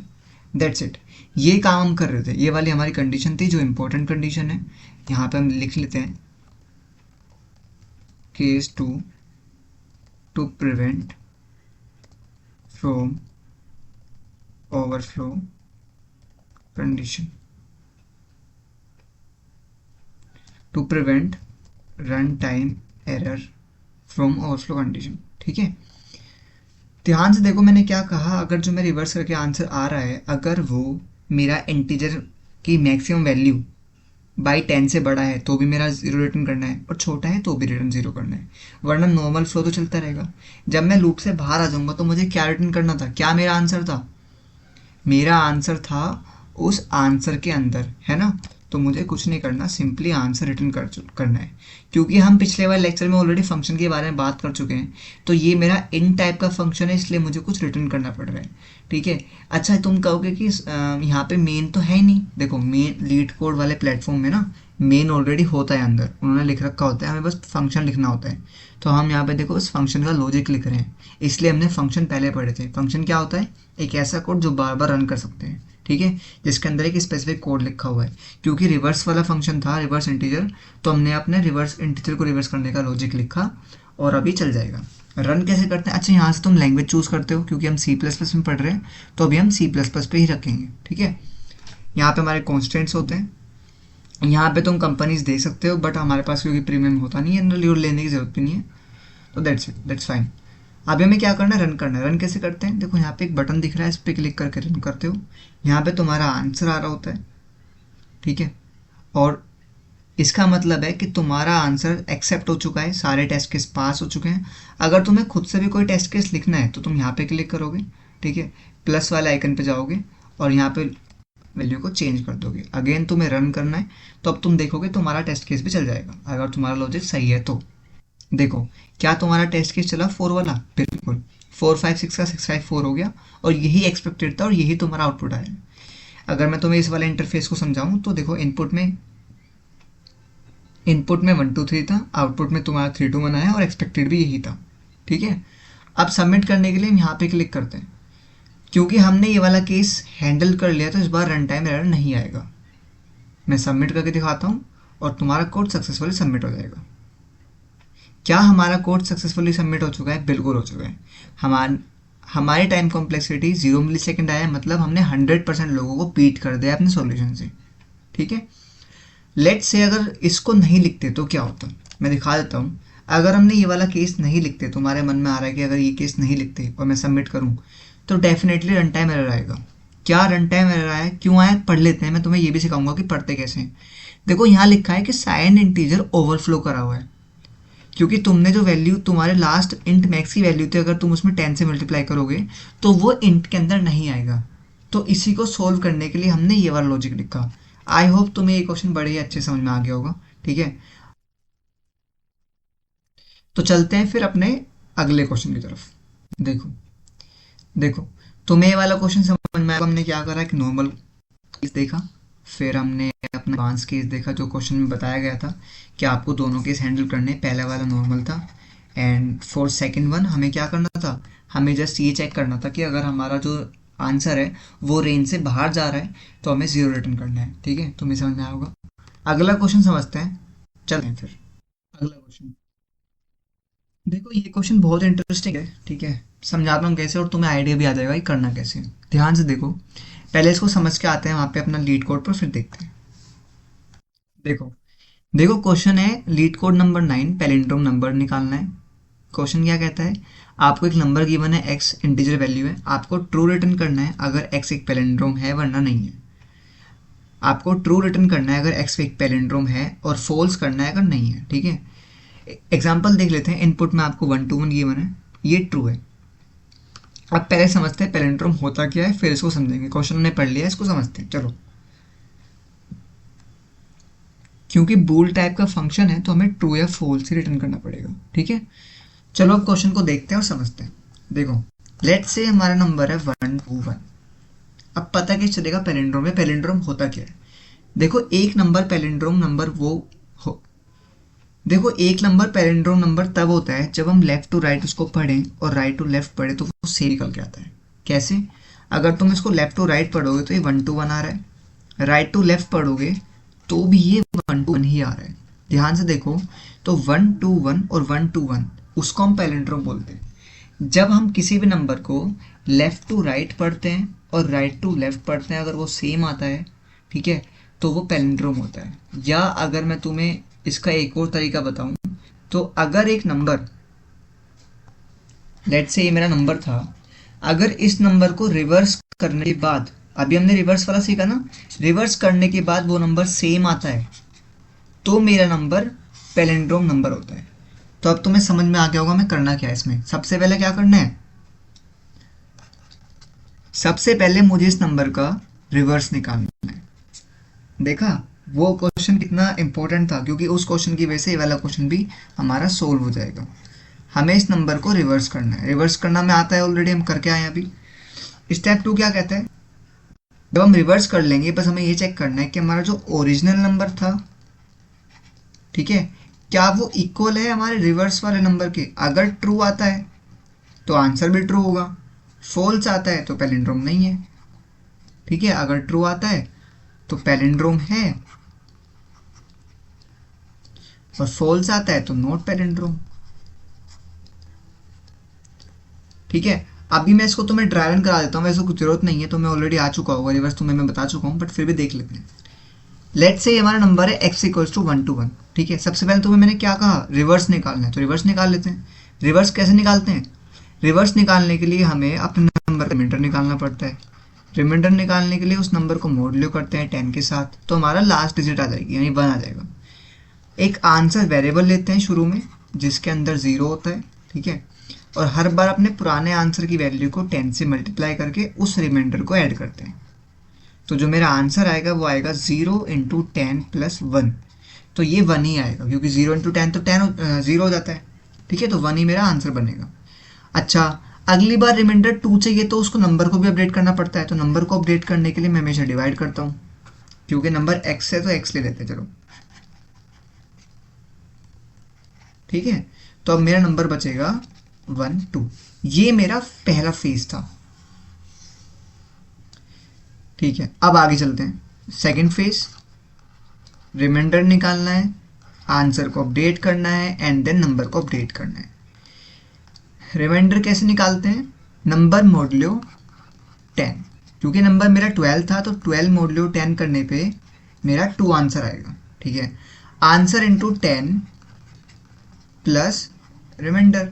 दैट्स इट। ये काम हम कर रहे थे, ये वाली हमारी कंडीशन थी जो इंपॉर्टेंट कंडीशन है। यहाँ पे हम लिख लेते हैं case 2 to prevent from overflow condition, to prevent run time error from overflow condition, ठीक है। ध्यान से देखो मैंने क्या कहा, अगर जो मैं रिवर्स करके आंसर आ रहा है, अगर वो मेरा इंटीजर की मैक्सिमम वैल्यू बाई 10 से बड़ा है तो भी मेरा 0 रिटर्न करना है, और छोटा है तो भी रिटर्न 0 करना है, वरना नॉर्मल फ्लो तो चलता रहेगा। जब मैं लूप से बाहर आ जाऊंगा तो मुझे क्या रिटर्न करना था, क्या मेरा आंसर था, मेरा आंसर था उस आंसर के अंदर, है ना। तो मुझे कुछ नहीं करना, सिंपली आंसर रिटर्न करना है। क्योंकि हम पिछले वाले लेक्चर में ऑलरेडी फंक्शन के बारे में बात कर चुके हैं, तो ये मेरा इन टाइप का फंक्शन है, इसलिए मुझे कुछ रिटर्न करना पड़ रहा है, ठीक है। अच्छा तुम कहोगे कि यहाँ पे मेन तो है ही नहीं, देखो मेन लीड कोड वाले प्लेटफॉर्म में ना मेन ऑलरेडी होता है, अंदर उन्होंने लिख रखा होता है, हमें बस फंक्शन लिखना होता है। तो हम यहाँ पे देखो इस फंक्शन का लॉजिक लिख रहे हैं, इसलिए हमने फंक्शन पहले पढ़े थे। फंक्शन क्या होता है, एक ऐसा कोड जो बार बार रन कर सकते हैं, ठीक है, जिसके अंदर एक स्पेसिफिक कोड लिखा हुआ है। क्योंकि रिवर्स वाला फंक्शन था, रिवर्स इंटीजर, तो हमने अपने रिवर्स इंटीजर को रिवर्स करने का लॉजिक लिखा और अभी चल जाएगा। रन कैसे करते हैं, अच्छा यहाँ से तुम लैंग्वेज चूज करते हो, क्योंकि हम C++ में पढ़ रहे हैं तो अभी हम C++ पे ही रखेंगे, ठीक है। यहाँ पे हमारे कॉन्स्टेंट्स होते हैं। यहाँ पे तुम कंपनीज दे सकते हो, बट हमारे पास क्योंकि प्रीमियम होता नहीं है जनरली और लेने की जरूरत भी नहीं है, तो दैट्स इट, दैट्स फाइन। अभी हमें क्या करना है, रन करना है। रन कैसे करते हैं, देखो यहाँ पे एक बटन दिख रहा है, इस पर क्लिक करके रन करते हो। यहाँ पे तुम्हारा आंसर आ रहा होता है, ठीक है, और इसका मतलब है कि तुम्हारा आंसर एक्सेप्ट हो चुका है, सारे टेस्ट केस पास हो चुके हैं। अगर तुम्हें खुद से भी कोई टेस्ट केस लिखना है तो तुम यहाँ पे क्लिक करोगे, ठीक है, प्लस वाले आइकन पे जाओगे और यहाँ पे वैल्यू को चेंज कर दोगे। अगेन तुम्हें रन करना है, तो अब तुम देखोगे तुम्हारा टेस्ट केस भी चल जाएगा, अगर तुम्हारा लॉजिक सही है तो। देखो क्या तुम्हारा टेस्ट केस चला 4 वाला, बिल्कुल 456 का 654 हो गया, और यही एक्सपेक्टेड था और यही तुम्हारा आउटपुट आया। अगर मैं तुम्हें इस वाले इंटरफेस को समझाऊं तो देखो इनपुट में 1 2 3 था, आउटपुट में तुम्हारा 3 2 1 आया और एक्सपेक्टेड भी यही था, ठीक है। अब सबमिट करने के लिए हम यहाँ पे क्लिक करते हैं। क्योंकि हमने ये वाला केस हैंडल कर लिया तो इस बार रन टाइम एरर नहीं आएगा। मैं सबमिट करके दिखाता हूँ और तुम्हारा कोड सक्सेसफुली सबमिट हो जाएगा। क्या हमारा कोड सक्सेसफुली सबमिट हो चुका है? बिल्कुल हो चुका है। हमारी टाइम कॉम्प्लेक्सिटी 0 मिली सेकेंड आया, मतलब हमने 100% लोगों को बीट कर दिया अपने सॉल्यूशन से, ठीक है। लेट्स से अगर इसको नहीं लिखते तो क्या होता, मैं दिखा देता हूँ। अगर हमने ये वाला केस नहीं लिखते, तुम्हारे मन में आ रहा है कि अगर ये केस नहीं लिखते और मैं सबमिट करूँ तो डेफिनेटली रन टाइम एरर आएगा। क्या रन टाइम एरर आया, क्यों आया, पढ़ लेते हैं। मैं तुम्हें ये भी सिखाऊंगा कि पढ़ते कैसे हैं। देखो यहाँ लिखा है कि साइन इंटीजर ओवरफ्लो करा हुआ है, क्योंकि तुमने जो वैल्यू तुम्हारे लास्ट इंट मैक्स की वैल्यू थी, अगर तुम उसमें 10 से मल्टीप्लाई करोगे तो वो इंट के अंदर नहीं आएगा। तो इसी को सोल्व करने के लिए हमने ये वाला लॉजिक लिखा। आई होप तुम्हें ये क्वेश्चन बड़े ही अच्छे समझ में आ गया होगा, ठीक है। तो चलते हैं फिर अपने अगले क्वेश्चन की तरफ। देखो देखो तुम्हें ये वाला क्वेश्चन समझ में आया। हमने क्या करा कि नॉर्मल केस देखा, फिर हमने अपना एडवांस केस देखा जो क्वेश्चन में बताया गया था कि आपको दोनों केस हैंडल करने। पहला वाला नॉर्मल था, एंड फॉर सेकंड वन हमें क्या करना था, हमें जस्ट ये चेक करना था कि अगर हमारा जो आंसर है वो रेंज से बाहर जा रहा है तो हमें 0 रिटर्न करना है, ठीक है। तुम्हें समझ में आया होगा। अगला क्वेश्चन समझते हैं, चलते हैं फिर अगला क्वेश्चन। देखो ये क्वेश्चन बहुत इंटरेस्टिंग है, ठीक है। समझाता हूँ कैसे और तुम्हें आइडिया भी आ जाएगा कि करना कैसे है। ध्यान से देखो, पहले इसको समझ के आते हैं वहाँ पे अपना लीड कोड पर, फिर देखते हैं। देखो देखो क्वेश्चन है leet code number 9, palindrome number निकालना है। क्वेश्चन क्या कहता है, आपको एक नंबर गिवन है, x इंटीजर वैल्यू है, आपको ट्रू रिटर्न करना है अगर x एक पैलिंड्रोम है वरना नहीं है। आपको ट्रू रिटर्न करना है अगर x एक पैलिंड्रोम है और फॉल्स करना है अगर नहीं है, ठीक है। एग्जाम्पल देख लेते हैं। इनपुट में आपको 1 2 1 गिवन है, ये ट्रू है। अब पहले समझते हैं पैलिंड्रोम होता क्या है, फिर इसको समझेंगे। क्वेश्चन हमने पढ़ लिया, इसको समझते हैं, चलो। क्योंकि बूल टाइप का फंक्शन है तो हमें ट्रू या फॉल्स ही रिटर्न करना पड़ेगा, ठीक है। चलो अब क्वेश्चन को देखते हैं और समझते हैं। देखो लेट्स से हमारा नंबर है 1 2 1। अब पता कैसे चलेगा पैलिंड्रोम में, पैलिंड्रोम होता क्या है। देखो एक नंबर पैलिंड्रोम नंबर वो हो देखो एक नंबर पैलिंड्रोम नंबर तब होता है जब हम लेफ्ट टू राइट उसको पढ़ें और राइट टू लेफ्ट पढ़े तो वो सेम निकल के आता है। कैसे, अगर तुम इसको लेफ्ट टू राइट पढ़ोगे तो ये 1 2 1 आ रहा है, राइट टू लेफ्ट पढ़ोगे तो भी ये 1 2 1 ही आ रहा है। ध्यान से देखो, तो 1 2 1 और 1 2 1 उसको हम पैलिंड्रोम बोलते हैं। जब हम किसी भी नंबर को लेफ्ट टू राइट पढ़ते हैं और राइट टू लेफ्ट पढ़ते हैं, अगर वो सेम आता है, ठीक है, तो वो पैलिंड्रोम होता है। या अगर मैं तुम्हें इसका एक और तरीका बताऊं, तो अगर एक नंबर, लेट्स से ये मेरा नंबर था, अगर इस नंबर को रिवर्स करने के बाद, अभी हमने रिवर्स वाला सीखा ना, रिवर्स करने के बाद वो नंबर सेम आता है तो मेरा नंबर पैलिंड्रोम नंबर होता है। तो अब तुम्हें समझ में आ गया होगा मैं करना क्या है इसमें। सबसे पहले क्या करना है, सबसे पहले मुझे इस नंबर का रिवर्स निकालना है। देखा वो क्वेश्चन कितना इंपॉर्टेंट था, क्योंकि उस क्वेश्चन की वजह से ये वाला क्वेश्चन भी हमारा सोल्व हो जाएगा। हमें इस नंबर को रिवर्स करना है, रिवर्स करना में आता है ऑलरेडी, हम करके आए अभी। स्टेप 2 क्या कहता है, जब हम रिवर्स कर लेंगे बस हमें ये चेक करना है कि हमारा जो ओरिजिनल नंबर था, ठीक है, क्या वो इक्वल है हमारे रिवर्स वाले नंबर के। अगर ट्रू आता है तो आंसर भी ट्रू होगा, फॉल्स आता है तो पैलिंड्रोम नहीं है, ठीक है। अगर ट्रू आता है तो पैलिंड्रोम है और फॉल्स आता है तो नॉट पैलिंड्रोम, ठीक है। अभी मैं इसको तुम्हें ड्राई रन करा देता हूँ, वैसे कुछ जरूरत नहीं है, तो मैं ऑलरेडी आ चुका होगा, रिवर्स तुम्हें मैं बता चुका हूँ, बट फिर भी देख लेते हैं। लेट्स से हमारा नंबर है x इक्वल्स टू 1 to 1, ठीक है। सबसे पहले तुम्हें मैंने क्या कहा, रिवर्स निकालना है, तो रिवर्स निकाल लेते हैं। रिवर्स कैसे निकालते हैं? रिवर्स निकालने के लिए हमें अपने नंबर का रिमाइंडर निकालना पड़ता है। रिमाइंडर निकालने के लिए उस नंबर को मॉड्यूलो करते हैं 10 के साथ, तो हमारा लास्ट डिजिट आ जाएगी, यानी 1 आ जाएगा। एक आंसर वेरिएबल लेते हैं शुरू में जिसके अंदर 0 होता है, ठीक है, और हर बार अपने पुराने आंसर की वैल्यू को 10 से मल्टीप्लाई करके उस रिमाइंडर को ऐड करते हैं। तो जो मेरा आंसर आएगा वो आएगा 0 इंटू 10 प्लस 1, तो ये 1 ही आएगा, क्योंकि 0 इंटू 10 तो 0 हो जाता है, ठीक है, तो 1 ही मेरा आंसर बनेगा। अच्छा, अगली बार रिमाइंडर 2 चाहिए तो उसको नंबर को भी अपडेट करना पड़ता है, तो नंबर को अपडेट करने के लिए मैं हमेशा डिवाइड करता हूँ, क्योंकि नंबर x है तो x ले लेते हैं, चलो ठीक है। तो अब मेरा नंबर बचेगा 1 2, ये मेरा पहला फेज था, ठीक है। अब आगे चलते हैं, सेकंड फेज, रिमाइंडर निकालना है, आंसर को अपडेट करना है एंड देन नंबर को अपडेट करना है। रिमाइंडर कैसे निकालते हैं? नंबर मोडुलो 10, क्योंकि नंबर मेरा 12 था तो 12 मोडुलो 10 करने पे मेरा 2 आंसर आएगा, ठीक है। आंसर इंटू 10 प्लस रिमाइंडर,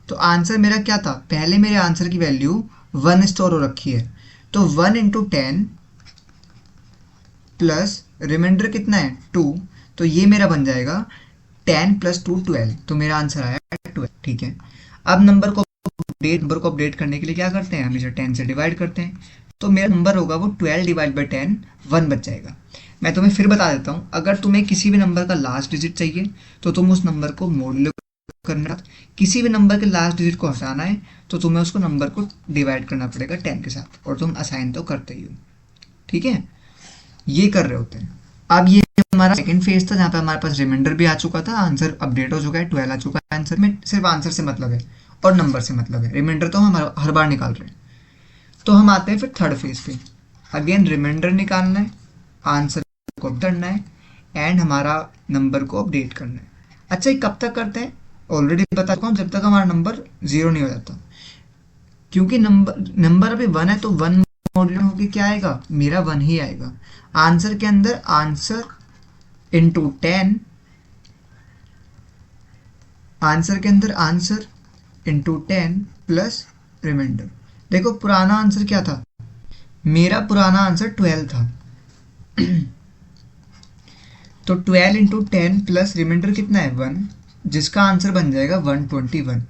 तो आंसर मेरा क्या था, पहले मेरे आंसर की वैल्यू 1 स्टोर हो रखी है, तो 1 इंटू 10 प्लस रिमाइंडर कितना है 2, तो ये मेरा बन जाएगा 10 प्लस 2 12, तो मेरा आंसर आया 12, ठीक है। अब नंबर को अपडेट करने के लिए क्या करते हैं, हमेशा 10 से डिवाइड करते हैं, तो मेरा नंबर होगा वो 12 डिवाइड बाई 10 1 बच जाएगा। मैं तुम्हें फिर बता देता हूँ, अगर तुम्हें किसी भी नंबर का लास्ट डिजिट चाहिए तो तुम उस नंबर को मोडुलो करना, किसी भी नंबर के लास्ट डिजिट को हटाना है तो तुम्हें उसको नंबर को डिवाइड करना पड़ेगा 10 के साथ, और तुम असाइन तो करते ही हो, ठीक है, ये कर रहे होते हैं। अब ये हमारा सेकंड फेज था जहाँ पे हमारे पास रिमाइंडर भी आ चुका था, आंसर अपडेट हो चुका है, 12 आ चुका है आंसर में, सिर्फ आंसर से मतलब है और नंबर से मतलब है, रिमाइंडर तो हम हर बार निकाल रहे हैं। तो हम आते हैं फिर थर्ड फेज पे, अगेन रिमाइंडर निकालना है, आंसर को करना है एंड हमारा नंबर को अपडेट करना है। अच्छा, ये कब तक करते हैं? ऑलरेडी बता चुका हूँ, जब तक हमारा नंबर 0 नहीं हो जाता, क्योंकि नंबर अभी 1 है तो 1 मोडुलो होके क्या आएगा, मेरा 1 ही आएगा। आंसर के अंदर आंसर इंटू 10, आंसर के अंदर आंसर इंटू 10 प्लस रिमाइंडर। देखो पुराना आंसर क्या था, मेरा पुराना आंसर 12 था तो 12 इंटू 10 प्लस रिमाइंडर कितना है 1, जिसका आंसर बन जाएगा 121।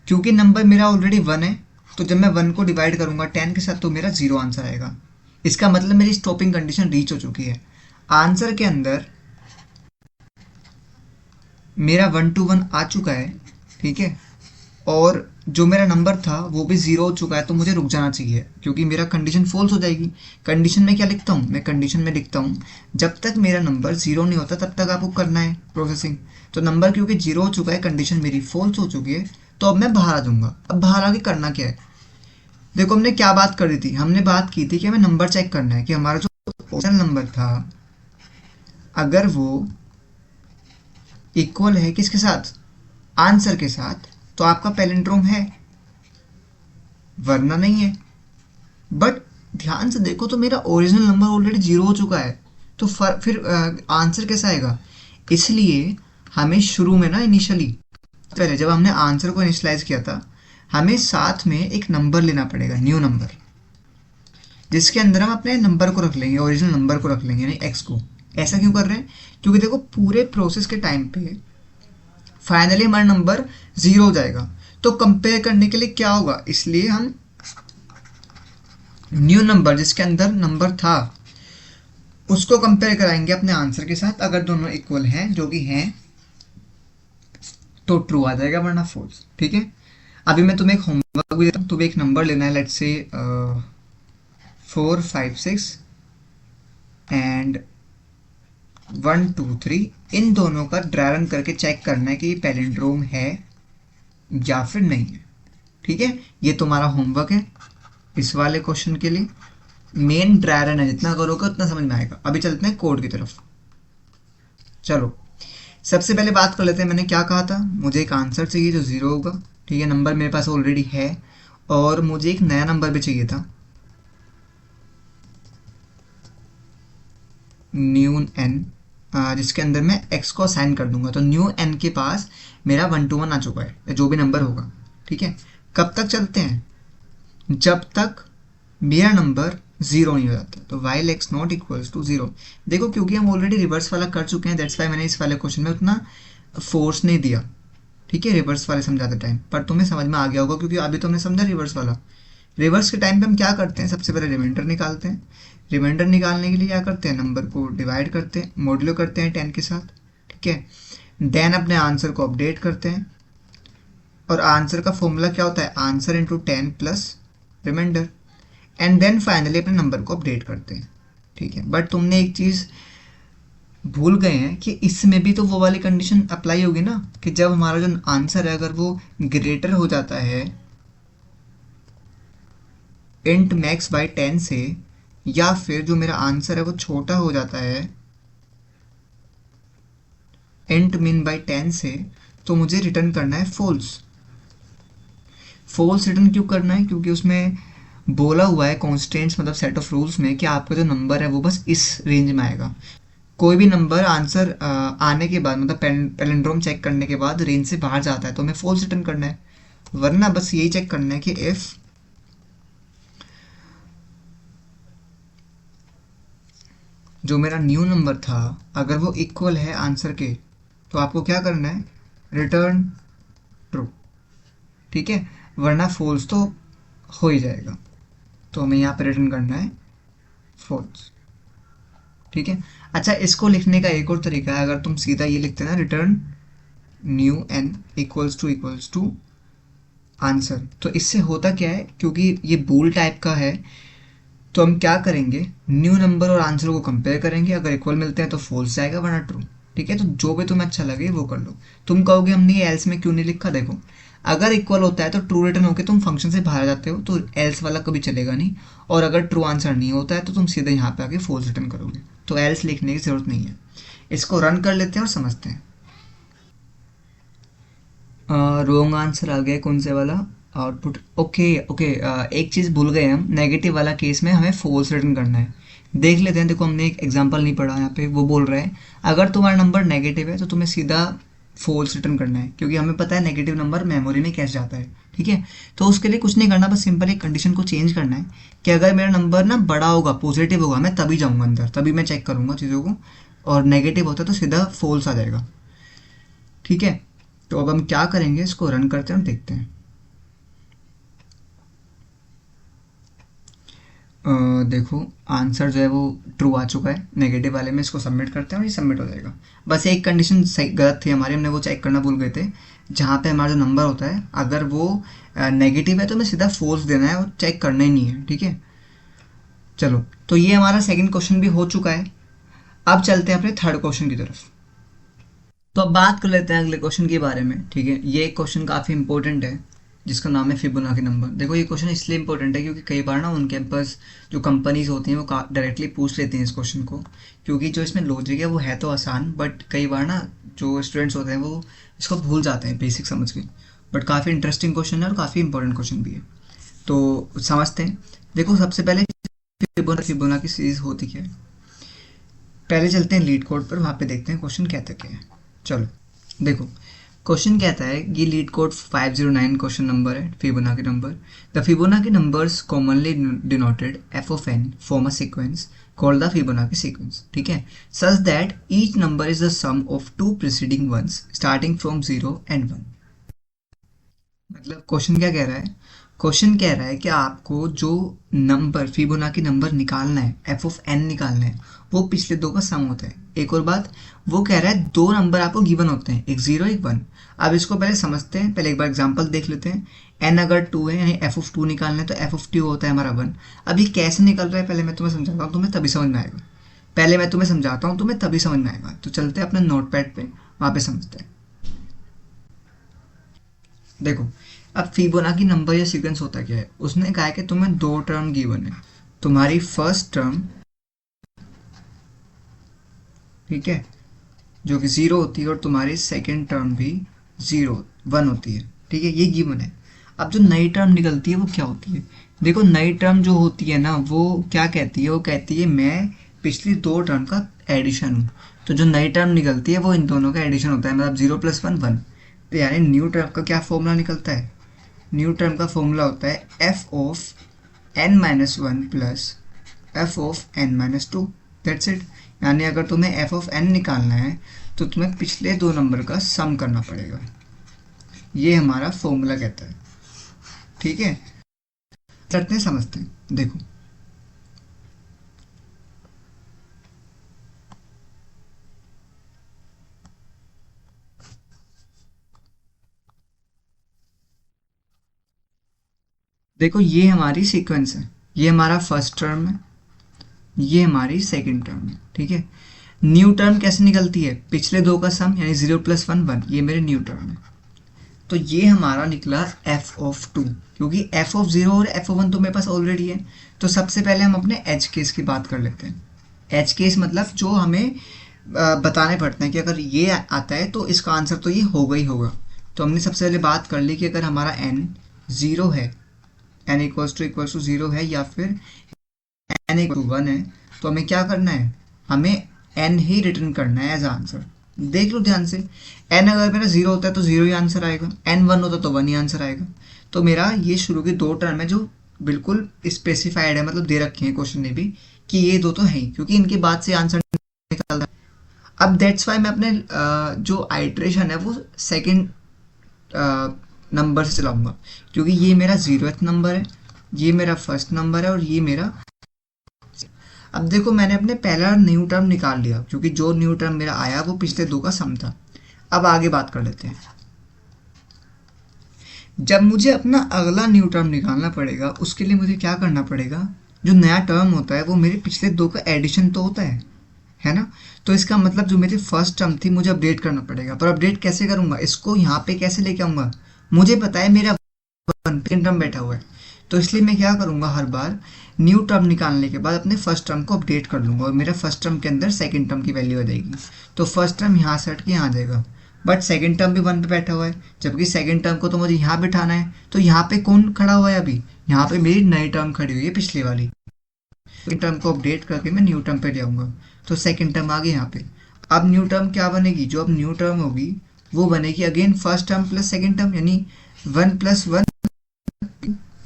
क्योंकि नंबर मेरा ऑलरेडी 1 है तो जब मैं 1 को डिवाइड करूंगा 10 के साथ तो मेरा 0 आंसर आएगा, इसका मतलब मेरी स्टॉपिंग कंडीशन रीच हो चुकी है। आंसर के अंदर मेरा 1 to 1 आ चुका है, ठीक है, और जो मेरा नंबर था वो भी 0 हो चुका है, तो मुझे रुक जाना चाहिए क्योंकि मेरा कंडीशन फॉल्स हो जाएगी। कंडीशन में क्या लिखता हूँ, मैं कंडीशन में लिखता हूँ जब तक मेरा नंबर 0 नहीं होता तब तक आपको करना है प्रोसेसिंग। तो नंबर क्योंकि 0 हो चुका है, कंडीशन मेरी फॉल्स हो चुकी है, तो अब मैं बाहर आ जाऊँगा। अब बाहर आके करना क्या है, देखो हमने क्या बात करी थी, हमने बात की थी कि हमें नंबर चेक करना है कि हमारा जो ओरिजिनल नंबर था अगर वो इक्वल है किसके साथ, आंसर के साथ, तो आपका पैलिंड्रोम है, वरना नहीं है। बट ध्यान से देखो तो मेरा ओरिजिनल नंबर ऑलरेडी 0 हो चुका है, तो फिर आंसर कैसा आएगा, इसलिए हमें शुरू में ना इनिशियली पहले जब हमने आंसर को इनिशियलाइज किया था हमें साथ में एक नंबर लेना पड़ेगा, न्यू नंबर, जिसके अंदर हम अपने नंबर को रख लेंगे, ओरिजिनल नंबर को रख लेंगे, यानी एक्स को। ऐसा क्यों कर रहे हैं, क्योंकि देखो पूरे प्रोसेस के टाइम पे फाइनली हमारा नंबर 0 हो जाएगा, तो कंपेयर करने के लिए क्या होगा, इसलिए हम न्यू नंबर जिसके अंदर नंबर था उसको कंपेयर कराएंगे अपने आंसर के साथ। अगर दोनों इक्वल हैं, जो कि हैं, तो ट्रू आ जाएगा, वरना फॉल्स, ठीक है। अभी मैं तुम्हें एक होमवर्क भी देता हूँ, तुम्हें एक नंबर लेना है, लेट्स से 4 5 6 एंड 1 2 3, इन दोनों का ड्राई रन करके चेक करना है कि ये पैलिंड्रोम है या फिर नहीं है, ठीक है। ये तुम्हारा होमवर्क है इस वाले क्वेश्चन के लिए, मेन ड्राई रन है, जितना करोगे उतना समझ में आएगा। अभी चलते हैं कोड की तरफ। चलो सबसे पहले बात कर लेते हैं, मैंने क्या कहा था, मुझे एक आंसर चाहिए जो 0 होगा, ठीक है, नंबर मेरे पास ऑलरेडी है और मुझे एक नया नंबर भी चाहिए था, न्यू एन, जिसके अंदर मैं एक्स को असाइन कर दूंगा। तो न्यू एन के पास मेरा 1 to 1 आ चुका है, जो भी नंबर होगा। ठीक है, कब तक चलते हैं? जब तक मेरा नंबर जीरो नहीं हो जाता। तो while x not equals to zero. देखो क्योंकि हम ऑलरेडी रिवर्स वाला कर चुके हैं, दैट्स वाई मैंने इस वाले क्वेश्चन में उतना फोर्स नहीं दिया। ठीक है, रिवर्स वाले समझाते टाइम, पर तुम्हें समझ में आ गया होगा क्योंकि अभी तुमने समझा रिवर्स वाला। रिवर्स के टाइम पे हम क्या करते हैं, सबसे पहले रिमाइंडर निकालते हैं। रिमाइंडर निकालने के लिए क्या करते हैं, नंबर को डिवाइड करते हैं, मॉड्यूलो करते हैं 10 के साथ। ठीक है, देन अपने आंसर को अपडेट करते हैं, और आंसर का फॉर्मूला क्या होता है, answer into 10 plus remainder, and then finally अपने नंबर को अपडेट करते हैं। ठीक है, बट तुमने एक चीज़ भूल गए हैं कि इसमें भी तो वो वाली कंडीशन अप्लाई होगी ना, कि जब हमारा जो आंसर है अगर वो ग्रेटर हो जाता है इंट मैक्स बाय 10 से, या फिर जो मेरा आंसर है वो छोटा हो जाता है इंट मिन बाय 10 से, तो मुझे रिटर्न करना है फॉल्स। फॉल्स रिटर्न क्यों करना है, क्योंकि उसमें बोला हुआ है कॉन्स्टेंट्स मतलब सेट ऑफ रूल्स में कि आपका जो नंबर है वो बस इस रेंज में आएगा। कोई भी नंबर आंसर आने के बाद मतलब पैलिंड्रोम चेक करने के बाद रेंज से बाहर जाता है तो हमें फॉल्स रिटर्न करना है। वरना बस यही चेक करना है कि इफ जो मेरा न्यू नंबर था अगर वो इक्वल है आंसर के, तो आपको क्या करना है, रिटर्न ट्रू। ठीक है, वरना फॉल्स तो हो ही जाएगा, तो हमें यहाँ पे रिटर्न करना है फॉल्स। ठीक है, अच्छा इसको लिखने का एक और तरीका है, अगर तुम सीधा ये लिखते ना, return new n equals to answer, तो इससे होता क्या है, क्योंकि ये बूल टाइप का है, तो हम क्या करेंगे, न्यू नंबर और आंसर को कंपेयर करेंगे, अगर इक्वल मिलते हैं तो फॉल्स जाएगा वरना ट्रू। ठीक है, तो जो भी तुम्हें अच्छा लगे वो कर लो। तुम कहोगे हमने ये एल्स में क्यों नहीं लिखा, देखो अगर इक्वल होता है तो ट्रू रिटर्न होकर तुम फंक्शन से बाहर जाते हो, तो एल्स वाला कभी चलेगा नहीं, और अगर ट्रू आंसर नहीं होता है तो तुम सीधे यहाँ पे आके फॉल्स रिटर्न करोगे, तो एल्स लिखने की जरूरत नहीं है। इसको रन कर लेते हैं और समझते हैं। रोंग आंसर आ गया कौन से वाला, आउटपुट। ओके ओके, एक चीज़ भूल गए हम, नेगेटिव वाला केस में हमें फॉल्स रिटर्न करना है। देख लेते हैं, देखो हमने एक एग्जांपल नहीं पढ़ा यहाँ पे, वो बोल रहा है अगर तुम्हारा नंबर नेगेटिव है तो तुम्हें सीधा फॉल्स रिटर्न करना है, क्योंकि हमें पता है नेगेटिव नंबर मेमोरी में कैसे जाता है। ठीक है, तो उसके लिए कुछ नहीं करना, बस सिंपल एक कंडीशन को चेंज करना है कि अगर मेरा नंबर ना बड़ा होगा, पॉजिटिव होगा, मैं तभी जाऊँगा अंदर, तभी मैं चेक करूँगा चीज़ों को, और नेगेटिव होता है तो सीधा फॉल्स आ जाएगा। ठीक है, तो अब हम क्या करेंगे, इसको रन करते हैं और देखते हैं। देखो आंसर जो है वो ट्रू आ चुका है नेगेटिव वाले में, इसको सबमिट करते हैं और ये सबमिट हो जाएगा। बस एक कंडीशन सही गलत थी हमारी, हमने वो चेक करना भूल गए थे, जहाँ पे हमारा जो नंबर होता है अगर वो नेगेटिव है तो हमें सीधा फॉल्स देना है और चेक करना ही नहीं है। ठीक है, चलो तो ये हमारा सेकंड क्वेश्चन भी हो चुका है। अब चलते हैं अपने थर्ड क्वेश्चन की तरफ। तो अब बात कर लेते हैं अगले क्वेश्चन के बारे में। ठीक है, ये क्वेश्चन काफ़ी इंपॉर्टेंट है जिसका नाम है फिबोनाची नंबर। देखो ये क्वेश्चन इसलिए इंपॉर्टेंट है क्योंकि कई बार ना उन कैंपस जो कंपनीज होती हैं वो डायरेक्टली पूछ लेती हैं इस क्वेश्चन को, क्योंकि जो इसमें लॉजिक है वो है तो आसान, बट कई बार ना जो स्टूडेंट्स होते हैं वो इसको भूल जाते हैं बेसिक समझ के। बट काफ़ी इंटरेस्टिंग क्वेश्चन है और काफ़ी इंपॉर्टेंट क्वेश्चन भी है, तो समझते हैं। देखो सबसे पहले फिबोनाची सीरीज होती क्या है, पहले चलते हैं लीड कोड पर, वहाँ पे देखते हैं क्वेश्चन कहता क्या है। चलो देखो क्वेश्चन कहता है, ये लीड कोड 509 क्वेश्चन नंबर है, Fibonacci number. The Fibonacci numbers commonly denoted F of n form a sequence called the Fibonacci sequence. ठीक है, such that each number is the sum of two preceding ones starting from 0 and 1। मतलब question क्या कह रहा है, question कह रहा है कि आपको जो नंबर फिबोनाची नंबर निकालना है, एफ ऑफ एन निकालना है, वो पिछले दो का सम होता है। एक और बात, वो कह रहा है दो नंबर आपको गिवन होते हैं, एक 0 एक 1। अब इसको पहले समझते हैं, पहले एक बार एग्जांपल देख लेते हैं। एन अगर 2 है यानी एफ ऑफ 2 निकालना है तो एफ ऑफ 2 होता है हमारा 1। अब ये कैसे निकल रहा है पहले मैं तुम्हें समझाता हूँ, तुम्हें तभी समझ में आएगा। पहले मैं तुम्हें समझाता हूँ, तुम्हें तभी समझ में आएगा। तो चलते हैं अपने नोट पैड पे, वहाँ पे समझते हैं। देखो अब फिबोनाची नंबर या सीक्वेंस होता क्या है, उसने कहा है कि तुम्हें दो टर्म गिवन है, तुम्हारी फर्स्ट टर्म, ठीक है, जो कि 0 होती है, और तुम्हारी सेकेंड टर्म भी 0 1 होती है। ठीक है, ये गिवन है। अब जो नई टर्म निकलती है वो क्या होती है? देखो नई टर्म जो होती है ना वो क्या कहती है, वो कहती है मैं पिछली दो टर्म का एडिशन हूँ। तो जो नई टर्म निकलती है वो इन दोनों का एडिशन होता है, मतलब 0+1 1। तो यानी न्यू टर्म का क्या फॉर्मूला निकलता है? न्यू टर्म का फॉर्मूला होता है f(n-1) plus f(n-2). That's it. यानी अगर तुम्हें f(n) निकालना है तो तुम्हें पिछले दो नंबर का सम करना पड़ेगा, ये हमारा फॉर्मूला कहता है। ठीक है, करते हैं, समझते हैं। देखो देखो ये हमारी सीक्वेंस है, ये हमारा फर्स्ट टर्म है, ये हमारी सेकंड टर्म है। ठीक है, न्यू टर्म कैसे निकलती है? पिछले दो का सम, यानी 0+1 1, ये मेरे न्यू टर्म है। तो ये हमारा निकला f(2), क्योंकि f(0) और f(1) तो मेरे पास ऑलरेडी है। तो सबसे पहले हम अपने एज केस की बात कर लेते हैं। एज केस मतलब जो हमें बताने पड़ते हैं कि अगर ये आता है तो इसका आंसर तो ये होगा ही होगा। तो हमने सबसे पहले बात कर ली कि अगर हमारा n 0 है, n = 0 है या फिर n = 1 है, तो हमें क्या करना है? हमें n ही रिटर्न करना है एज आंसर। देख लो ध्यान से, n अगर मेरा 0 होता है तो 0 ही आंसर आएगा, n 1 होता तो 1 ही आंसर आएगा। तो मेरा ये शुरू की दो टर्म है जो बिल्कुल स्पेसिफाइड है, मतलब दे रखे हैं क्वेश्चन में भी कि ये दो तो हैं, क्योंकि इनके बाद से आंसर निकल रहा है। अब दैट्स वाई मैं अपने जो आइट्रेशन है वो सेकंड नंबर से चलाऊंगा, क्योंकि ये मेरा 0th नंबर है, ये मेरा फर्स्ट नंबर है और ये मेरा। अब देखो मैंने अपने पहला न्यू टर्म निकाल लिया, क्योंकि जो न्यू टर्म मेरा आया वो पिछले दो का सम था। अब आगे बात कर लेते हैं। जब मुझे अपना अगला न्यू टर्म निकालना पड़ेगा उसके लिए मुझे क्या करना पड़ेगा? जो नया टर्म होता है वो मेरे पिछले दो का एडिशन तो होता है ना? तो इसका मतलब जो मेरी फर्स्ट टर्म थी मुझे अपडेट करना पड़ेगा। पर अपडेट कैसे करूंगा? इसको यहाँ पे कैसे लेके आऊंगा? मुझे पता है मेरा सेकंड टर्म बैठा हुआ है, तो इसलिए मैं क्या करूंगा, हर बार न्यू टर्म निकालने के बाद अपने फर्स्ट टर्म को अपडेट कर लूंगा और मेरा फर्स्ट टर्म के अंदर सेकंड टर्म की वैल्यू आ जाएगी। तो फर्स्ट टर्म यहाँ से हट के यहाँ आ जाएगा, बट सेकंड टर्म भी 1 पे बैठा हुआ है, जबकि सेकंड टर्म को तो मुझे यहाँ बिठाना है। तो यहाँ पे कौन खड़ा हुआ है? अभी यहाँ पे मेरी नई टर्म खड़ी हुई है, पिछले वाली। सेकंड टर्म को अपडेट करके मैं न्यू टर्म पे ले आऊंगा, तो सेकंड टर्म आ गई यहाँ पे। अब न्यू टर्म क्या बनेगी? जो अब न्यू टर्म होगी वो बनेगी again first term plus second term, यानी 1+1।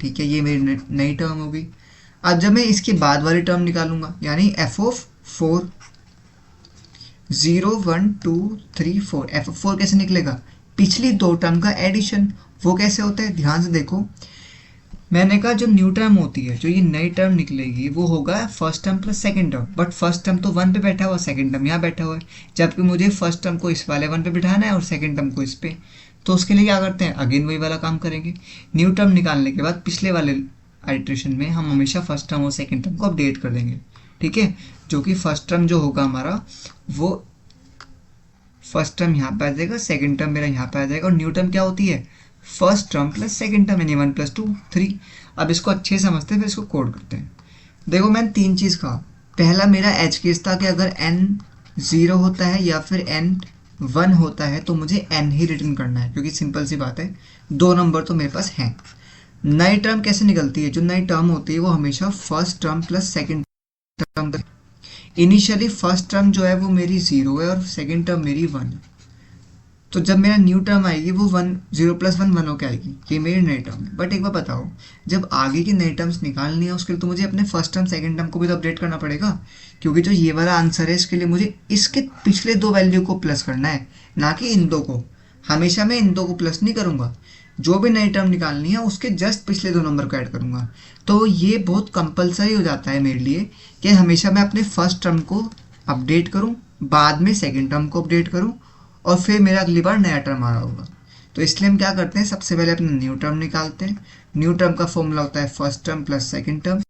ठीक है, ये मेरी नई टर्म होगी। अब जब मैं इसके बाद वाली टर्म निकालूंगा, यानी f(4) 0 1 2 3 4, f(4) कैसे निकलेगा? पिछली दो टर्म का एडिशन। वो कैसे होता है? ध्यान से देखो, मैंने कहा जो न्यू टर्म होती है, जो ये नई टर्म निकलेगी वो होगा first term plus second term, but first term तो 1 पे बैठा हुआ, सेकंड टर्म यहाँ बैठा हुआ है, जबकि मुझे फर्स्ट टर्म को इस वाले 1 पे बिठाना है और सेकंड टर्म को इस पे। तो उसके लिए क्या करते हैं? अगेन वही वाला काम करेंगे। न्यू टर्म निकालने के बाद पिछले वाले आइट्रेशन में हम हमेशा फर्स्ट टर्म और सेकंड टर्म को अपडेट कर देंगे। ठीक है, जो कि फर्स्ट टर्म जो होगा हमारा वो फर्स्ट टर्म यहाँ पे आ जाएगा, सेकंड टर्म मेरा यहाँ पे आ जाएगा, और न्यू टर्म क्या होती है? First term plus second term, यानी 1+2 3। अब इसको अच्छे समझते हैं, फिर इसको कोड करते हैं। देखो मैंने तीन चीज़ कहा। पहला मेरा एज केस था कि अगर n 0 होता है या फिर n 1 होता है तो मुझे n ही रिटर्न करना है, क्योंकि सिंपल सी बात है, दो नंबर तो मेरे पास हैं। नई टर्म कैसे निकलती है? जो नई टर्म होती है वो हमेशा first term plus second term. Initially first term जो है वो मेरी 0 है और सेकंड टर्म मेरी 1 है। तो जब मेरा न्यू टर्म आएगी वो 0+1 1 होकर आएगी, ये मेरी नई टर्म है। बट एक बार बताओ, जब आगे की नई टर्म्स निकालनी है उसके लिए तो मुझे अपने फर्स्ट टर्म सेकंड टर्म को भी तो अपडेट करना पड़ेगा, क्योंकि जो ये वाला आंसर है इसके लिए मुझे इसके पिछले दो वैल्यू को प्लस करना है, ना कि इन दो को। हमेशा मैं इन दो को प्लस नहीं करूँगा, जो भी नई टर्म निकालनी है उसके जस्ट पिछले दो नंबर को ऐड करूँगा। तो ये बहुत कंपलसरी हो जाता है मेरे लिए कि हमेशा मैं अपने फर्स्ट टर्म को अपडेट करूँ, बाद में सेकेंड टर्म को अपडेट करूँ, और फिर मेरा अगली बार नया टर्म आ रहा होगा। तो इसलिए हम क्या करते हैं, सबसे पहले अपना न्यू टर्म निकालते हैं। न्यू टर्म का फॉर्मूला होता है first term plus second term.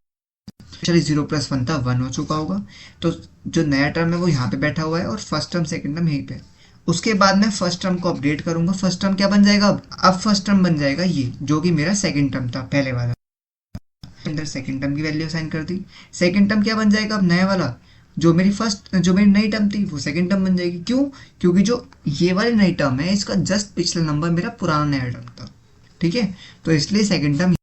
चलिए 0+1 था, 1 हो चुका होगा, तो जो नया टर्म है वो यहाँ पे बैठा हुआ है और फर्स्ट टर्म सेकंड टर्म यहीं पे। उसके बाद मैं फर्स्ट टर्म को अपडेट करूंगा। फर्स्ट टर्म क्या बन जाएगा? अब फर्स्ट टर्म बन जाएगा ये, जो कि मेरा सेकंड टर्म था पहले वाला। अंदर सेकंड टर्म की वैल्यू असाइन कर दी। सेकंड टर्म क्या बन जाएगा? अब नया वाला, जो मेरी नई टर्म थी वो सेकंड टर्म बन जाएगी। क्यों? क्योंकि जो ये वाली नई टर्म है इसका जस्ट पिछला नंबर मेरा पुराना नया टर्म था। ठीक है। तो इसलिए सेकेंड टर्म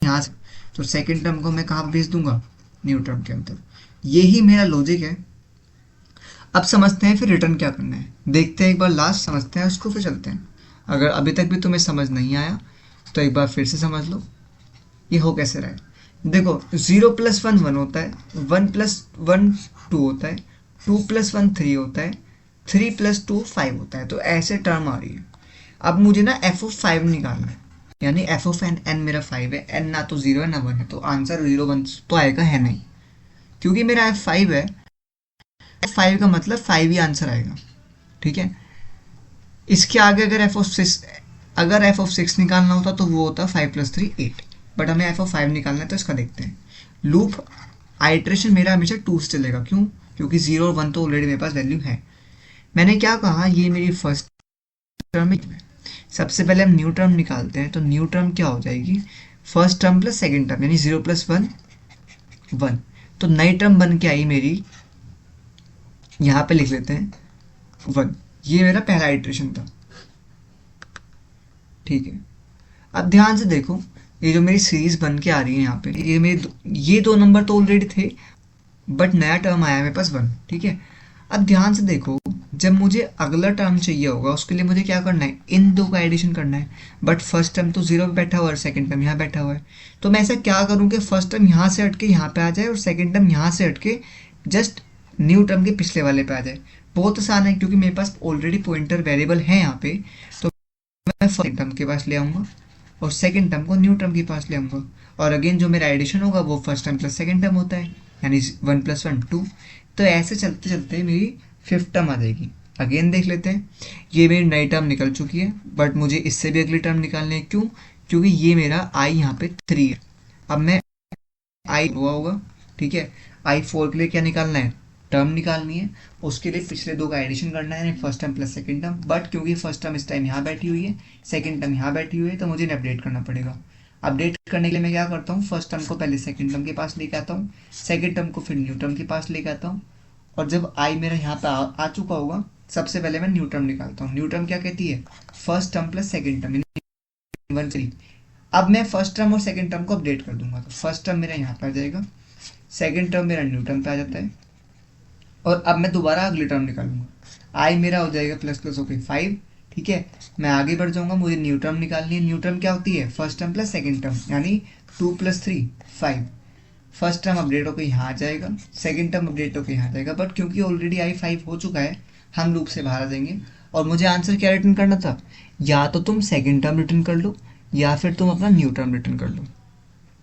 यहाँ से, तो सेकेंड टर्म को मैं कहाँ भेज दूंगा, न्यू टर्म के अंदर। यही मेरा लॉजिक है। अब समझते हैं फिर रिटर्न क्या करना है, देखते हैं एक बार लास्ट समझते हैं उसको, फिर चलते हैं। अगर अभी तक भी तुम्हें समझ नहीं आया तो एक बार फिर से समझ लो ये हो कैसे रहा है। देखो 0+1 1 होता है, 1+1 2 होता है, 2+1 3 होता है, 3+2 5 होता है। तो ऐसे टर्म आ रही है। अब मुझे ना f(5) निकालना है, यानी f(n) मेरा 5 है, n ना तो 0 है ना 1 है, तो आंसर 0 1 तो आएगा है नहीं, क्योंकि मेरा f5 है। f5 का मतलब 5 ही आंसर आएगा, ठीक है। इसके आगे अगर f(6) निकालना होता तो वो होता 5+3 8, बट हमें f(5) निकालना है तो इसका देखते हैं। लूप आइट्रेशन मेरा हमेशा 2 से चलेगा, क्यों, क्योंकि 0 और 1 तो ऑलरेडी मेरे पास वैल्यू है। मैंने क्या कहा, ये मेरी फर्स्ट टर्म है। सबसे पहले हम न्यू टर्म निकालते हैं, तो न्यू टर्म क्या हो जाएगी, first term plus second term, यानी 0+1 1। तो नई टर्म बन के आई मेरी, यहाँ पे लिख लेते हैं 1। ये मेरा पहला इटरेशन था, ठीक है। अब ध्यान से देखो, ये जो मेरी सीरीज बन के आ रही है यहाँ पे, ये दो नंबर तो ऑलरेडी थे, बट नया टर्म आया मेरे पास 1, ठीक है। अब ध्यान से देखो, जब मुझे अगला टर्म चाहिए होगा उसके लिए मुझे क्या करना है, इन दो का एडिशन करना है। बट फर्स्ट टर्म तो 0 पे बैठा हुआ है और सेकंड टर्म यहाँ बैठा हुआ है, तो मैं ऐसा क्या करूँ कि फर्स्ट टर्म यहाँ से हटके यहाँ पे आ जाए और सेकंड टर्म यहाँ से हटके जस्ट न्यू टर्म के पिछले वाले पे आ जाए। बहुत आसान है, क्योंकि मेरे पास ऑलरेडी पॉइंटर वेरिएबल है यहाँ पे, तो मैं फर्स्ट टर्म के पास ले आऊँगा और सेकंड टर्म को न्यू टर्म के पास ले आऊँगा। और अगेन जो मेरा एडिशन होगा वो first term plus second term होता है, यानी 1+1 2। तो ऐसे चलते चलते मेरी फिफ्थ टर्म आ जाएगी। अगेन देख लेते हैं, ये मेरी नई टर्म निकल चुकी है, बट मुझे इससे भी अगली टर्म निकालनी है। क्यों, क्योंकि ये मेरा आई यहाँ पे 3 है। अब मैं आई हुआ होगा, ठीक है। I4 के लिए क्या निकालना है, टर्म निकालनी है, उसके लिए पिछले दो का एडिशन करना है, first term plus second term. But क्योंकि फर्स्ट टर्म इस टाइम यहाँ बैठी हुई है, सेकंड टर्म यहाँ बैठी हुई है, तो मुझे इन्हें अपडेट करना पड़ेगा। अपडेट करने के लिए मैं क्या करता हूँ, फर्स्ट टर्म को पहले सेकंड टर्म के पास लेके आता हूँ, सेकंड टर्म को फिर न्यू टर्म के पास लेके आता हूँ। और जब आई मेरा यहाँ पे आ चुका होगा, सबसे पहले मैं न्यू टर्म निकालता हूँ। न्यू टर्म क्या कहती है, first term plus second term, 1 3। अब मैं फर्स्ट टर्म और सेकंड टर्म को अपडेट कर दूंगा, तो फर्स्ट टर्म मेरा यहाँ पे आ जाएगा, सेकंड टर्म मेरा न्यू टर्म पे आ जाता है। और अब मैं दोबारा अगली टर्म निकालूंगा, आई मेरा हो जाएगा प्लस प्लस होके 5, ठीक है। मैं आगे बढ़ जाऊंगा, मुझे न्यू टर्म निकालनी है। न्यू टर्म क्या होती है, first term plus second term, यानी 2+3 5। फर्स्ट टर्म अपडेट होकर यहाँ आ जाएगा, सेकंड टर्म अपडेट होकर यहाँ आ जाएगा। बट क्योंकि ऑलरेडी आई 5 हो चुका है, हम लूप से बाहर आ जाएंगे। और मुझे आंसर क्या रिटर्न करना था, या तो तुम सेकंड टर्म रिटर्न कर लो या फिर तुम अपना न्यू टर्म रिटर्न कर लो,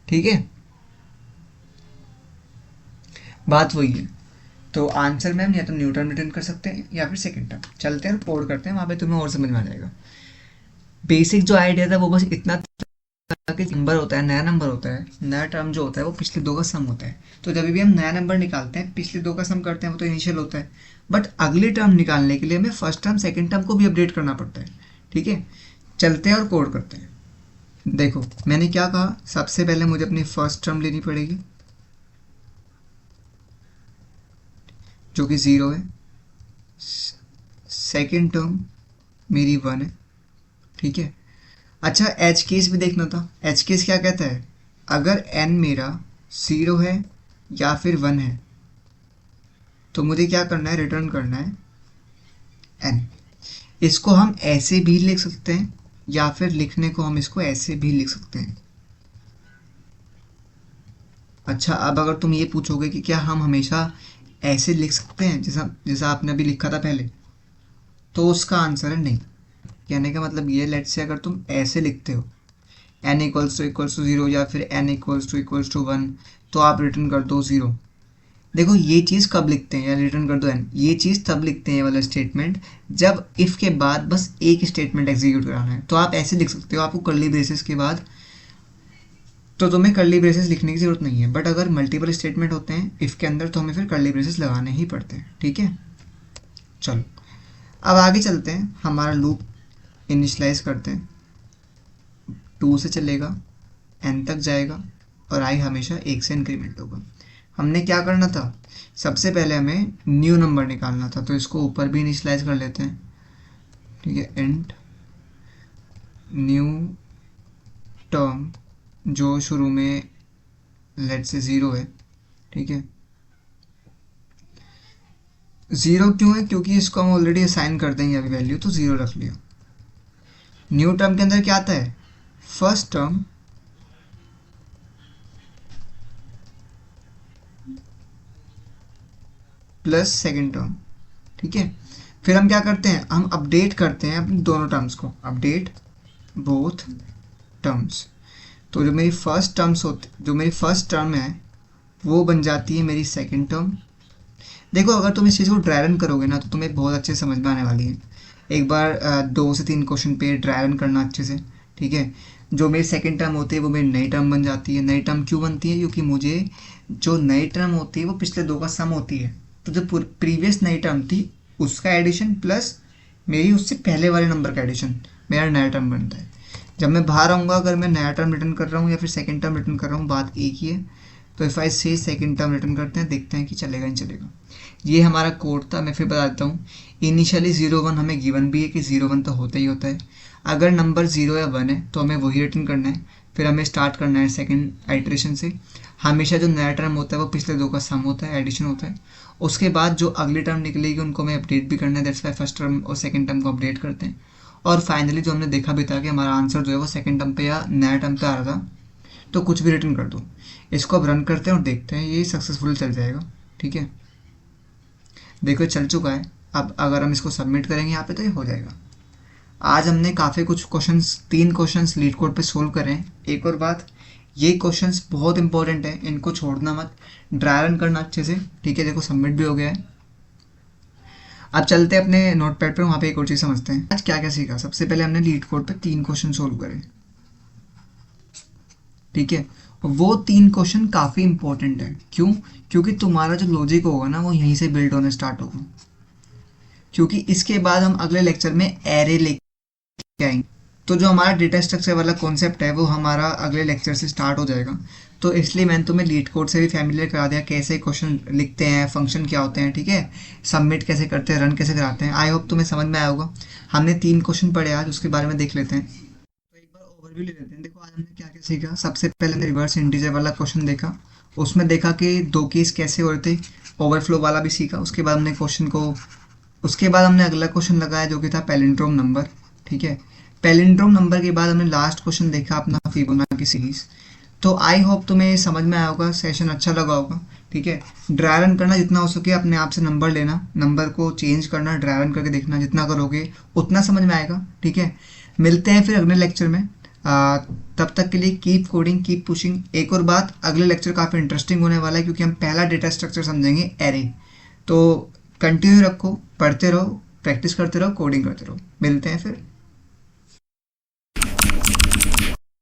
ठीक है। बात वही है। तो आंसर में हम या तो न्यू टर्म रिटर्न कर सकते हैं या फिर सेकंड टर्म। चलते हैं कोड करते हैं, वहाँ पे तुम्हें और समझ में आ जाएगा। बेसिक जो आइडिया था वो बस इतना था कि नंबर होता है, नया नंबर होता है, नया टर्म जो होता है वो पिछले दो का सम होता है। तो जब भी हम नया नंबर निकालते हैं, पिछले दो का सम करते हैं, वो तो इनिशियल होता है। बट अगली टर्म निकालने के लिए हमें फर्स्ट टर्म सेकेंड टर्म को भी अपडेट करना पड़ता है, ठीक है। चलते हैं और कोड करते हैं। देखो मैंने क्या कहा, सबसे पहले मुझे अपनी फर्स्ट टर्म लेनी पड़ेगी जो कि 0 है, सेकेंड टर्म मेरी 1 है, ठीक है। अच्छा एच केस भी देखना था। एच केस क्या कहता है, अगर n मेरा 0 है या फिर 1 है तो मुझे क्या करना है, रिटर्न करना है n। इसको हम ऐसे भी लिख सकते हैं या फिर लिखने को हम इसको ऐसे भी लिख सकते हैं। अच्छा अब अगर तुम ये पूछोगे कि क्या हम हमेशा ऐसे लिख सकते हैं जैसा जैसा आपने अभी लिखा था पहले, तो उसका आंसर है नहीं। कहने का मतलब ये, लेट्स से अगर तुम ऐसे लिखते हो n = 0 या फिर n = 1, तो आप रिटर्न कर दो 0। देखो ये चीज़ कब लिखते हैं, या रिटर्न कर दो n, ये चीज़ तब लिखते हैं ये वाला स्टेटमेंट जब इफ़ के बाद बस एक स्टेटमेंट एग्जीक्यूट कराना है। तो आप ऐसे लिख सकते हो, आपको कर्ली ब्रेसेस के बाद तो तुम्हें कर्ली ब्रेसेस लिखने की ज़रूरत नहीं है। बट अगर मल्टीपल स्टेटमेंट होते हैं इफ़ के अंदर तो हमें फिर कर्ली ब्रेसेस लगाने ही पड़ते हैं, ठीक है। चलो अब आगे चलते हैं, हमारा लूप इनिशलाइज करते हैं। 2 से चलेगा, n तक जाएगा और i हमेशा 1 से इंक्रीमेंट होगा। हमने क्या करना था, सबसे पहले हमें न्यू नंबर निकालना था, तो इसको ऊपर भी इनिशलाइज कर लेते हैं, ठीक है। इंट न्यू टर्म जो शुरू में लेट से 0 है, ठीक है। 0 क्यों है? क्योंकि इसको हम ऑलरेडी असाइन कर देंगे अभी वैल्यू, तो 0 रख लिया। न्यू टर्म के अंदर क्या आता है? First term plus second term, ठीक है। फिर हम क्या करते हैं? हम अपडेट करते हैं अपनी दोनों टर्म्स को, अपडेट बोथ टर्म्स। तो जो मेरी फर्स्ट टर्म है वो बन जाती है मेरी सेकेंड टर्म। देखो अगर तुम इस चीज़ को ड्राई रन करोगे ना तो तुम्हें बहुत अच्छे समझ में आने वाली है। एक बार 2 से 3 क्वेश्चन पे ड्राई रन करना अच्छे से, ठीक है। जो मेरी सेकेंड टर्म होती है वो मेरी नई टर्म बन जाती है। नई टर्म क्यों बनती है? क्योंकि मुझे जो नई टर्म होती है वो पिछले दो का सम होती है। तो जो प्रीवियस नई टर्म थी उसका एडिशन प्लस मेरी उससे पहले वाले नंबर का एडिशन मेरा नया टर्म बनता है। जब मैं बाहर आऊँगा, अगर मैं नया टर्म रिटर्न कर रहा हूँ या फिर सेकेंड टर्म रिटर्न कर रहा हूँ, बात एक ही है। तो इफ़ आई से सेकेंड टर्म रिटर्न करते हैं, देखते हैं कि चलेगा नहीं चलेगा। ये हमारा कोड था। मैं फिर बता देता हूँ। इनिशियली 0 1 हमें गिवन भी है कि 0 1 तो होता ही होता है। अगर नंबर 0 या 1 है तो हमें वही रिटर्न करना है। फिर हमें स्टार्ट करना है सेकेंड आइट्रेशन से। हमेशा जो नया टर्म होता है वो पिछले दो का सम होता है, एडिशन होता है। उसके बाद जो अगली टर्म निकलेगी उनको हमें अपडेट भी करना है, दैट्स वाई फर्स्ट टर्म और सेकेंड टर्म को अपडेट करते हैं। और फाइनली जो हमने देखा भी था कि हमारा आंसर जो है वो सेकेंड टर्म पे या नया टर्म पे आ रहा था, तो कुछ भी रिटर्न कर दो। इसको अब रन करते हैं और देखते हैं ये सक्सेसफुल चल जाएगा, ठीक है। देखो चल चुका है। अब अगर हम इसको सबमिट करेंगे यहाँ पे तो ये हो जाएगा। आज हमने काफ़ी कुछ क्वेश्चंस, 3 क्वेश्चंस लीड कोड पे सोल्व करे हैं। एक और बात, ये क्वेश्चंस बहुत इंपॉर्टेंट है, इनको छोड़ना मत, ड्राई रन करना अच्छे से, ठीक है। देखो सबमिट भी हो गया है। अब चलते हैं अपने नोटपैड पे, वहाँ पे एक और चीज़ समझते हैं। आज क्या क्या सीखा? सबसे पहले हमने लीड कोड पे 3 क्वेश्चन सोल्व करे, ठीक है। वो 3 क्वेश्चन काफ़ी इंपॉर्टेंट है। क्यों? क्योंकि तुम्हारा जो लॉजिक होगा ना वो यहीं से बिल्ड होने स्टार्ट होगा। क्योंकि इसके बाद हम अगले लेक्चर में एरे लेके आएंगे, तो जो हमारा डेटा स्ट्रक्चर वाला कॉन्सेप्ट है वो हमारा अगले लेक्चर से स्टार्ट हो जाएगा। तो इसलिए मैंने तुम्हें लीड कोड से भी फैमिलियर करा दिया, कैसे क्वेश्चन लिखते हैं, फंक्शन क्या होते हैं, ठीक है। सबमिट कैसे करते हैं, रन कैसे कराते हैं। आई होप तुम्हें समझ में आया होगा। हमने 3 क्वेश्चन पढ़े आज, उसके बारे में देख लेते हैं। तो एक बार ओवरव्यू ले लेते हैं। देखो आज हमने क्या क्या सीखा। सबसे पहले हमने रिवर्स इंटीजर वाला क्वेश्चन देखा, उसमें देखा कि 2 केस कैसे हो रहे थे। ओवरफ्लो वाला भी सीखा। उसके बाद हमने अगला क्वेश्चन लगाया जो कि था पैलिंड्रोम नंबर, ठीक है। पैलिंड्रोम नंबर के बाद हमने लास्ट क्वेश्चन देखा अपना फिबोनाची सीरीज। तो आई होप तुम्हें समझ में आया होगा, सेशन अच्छा लगा होगा, ठीक है। ड्राई रन करना जितना हो सके, अपने आप से नंबर लेना, नंबर को चेंज करना, ड्राई रन करके देखना, जितना करोगे उतना समझ में आएगा, ठीक है। मिलते हैं फिर अगले लेक्चर में। तब तक के लिए कीप कोडिंग, कीप पुशिंग। एक और बात, अगले लेक्चर काफ़ी इंटरेस्टिंग होने वाला है क्योंकि हम पहला डेटा स्ट्रक्चर समझेंगे, एरे। तो कंटिन्यू रखो, पढ़ते रहो, प्रैक्टिस करते रहो, कोडिंग करते रहो। मिलते हैं फिर।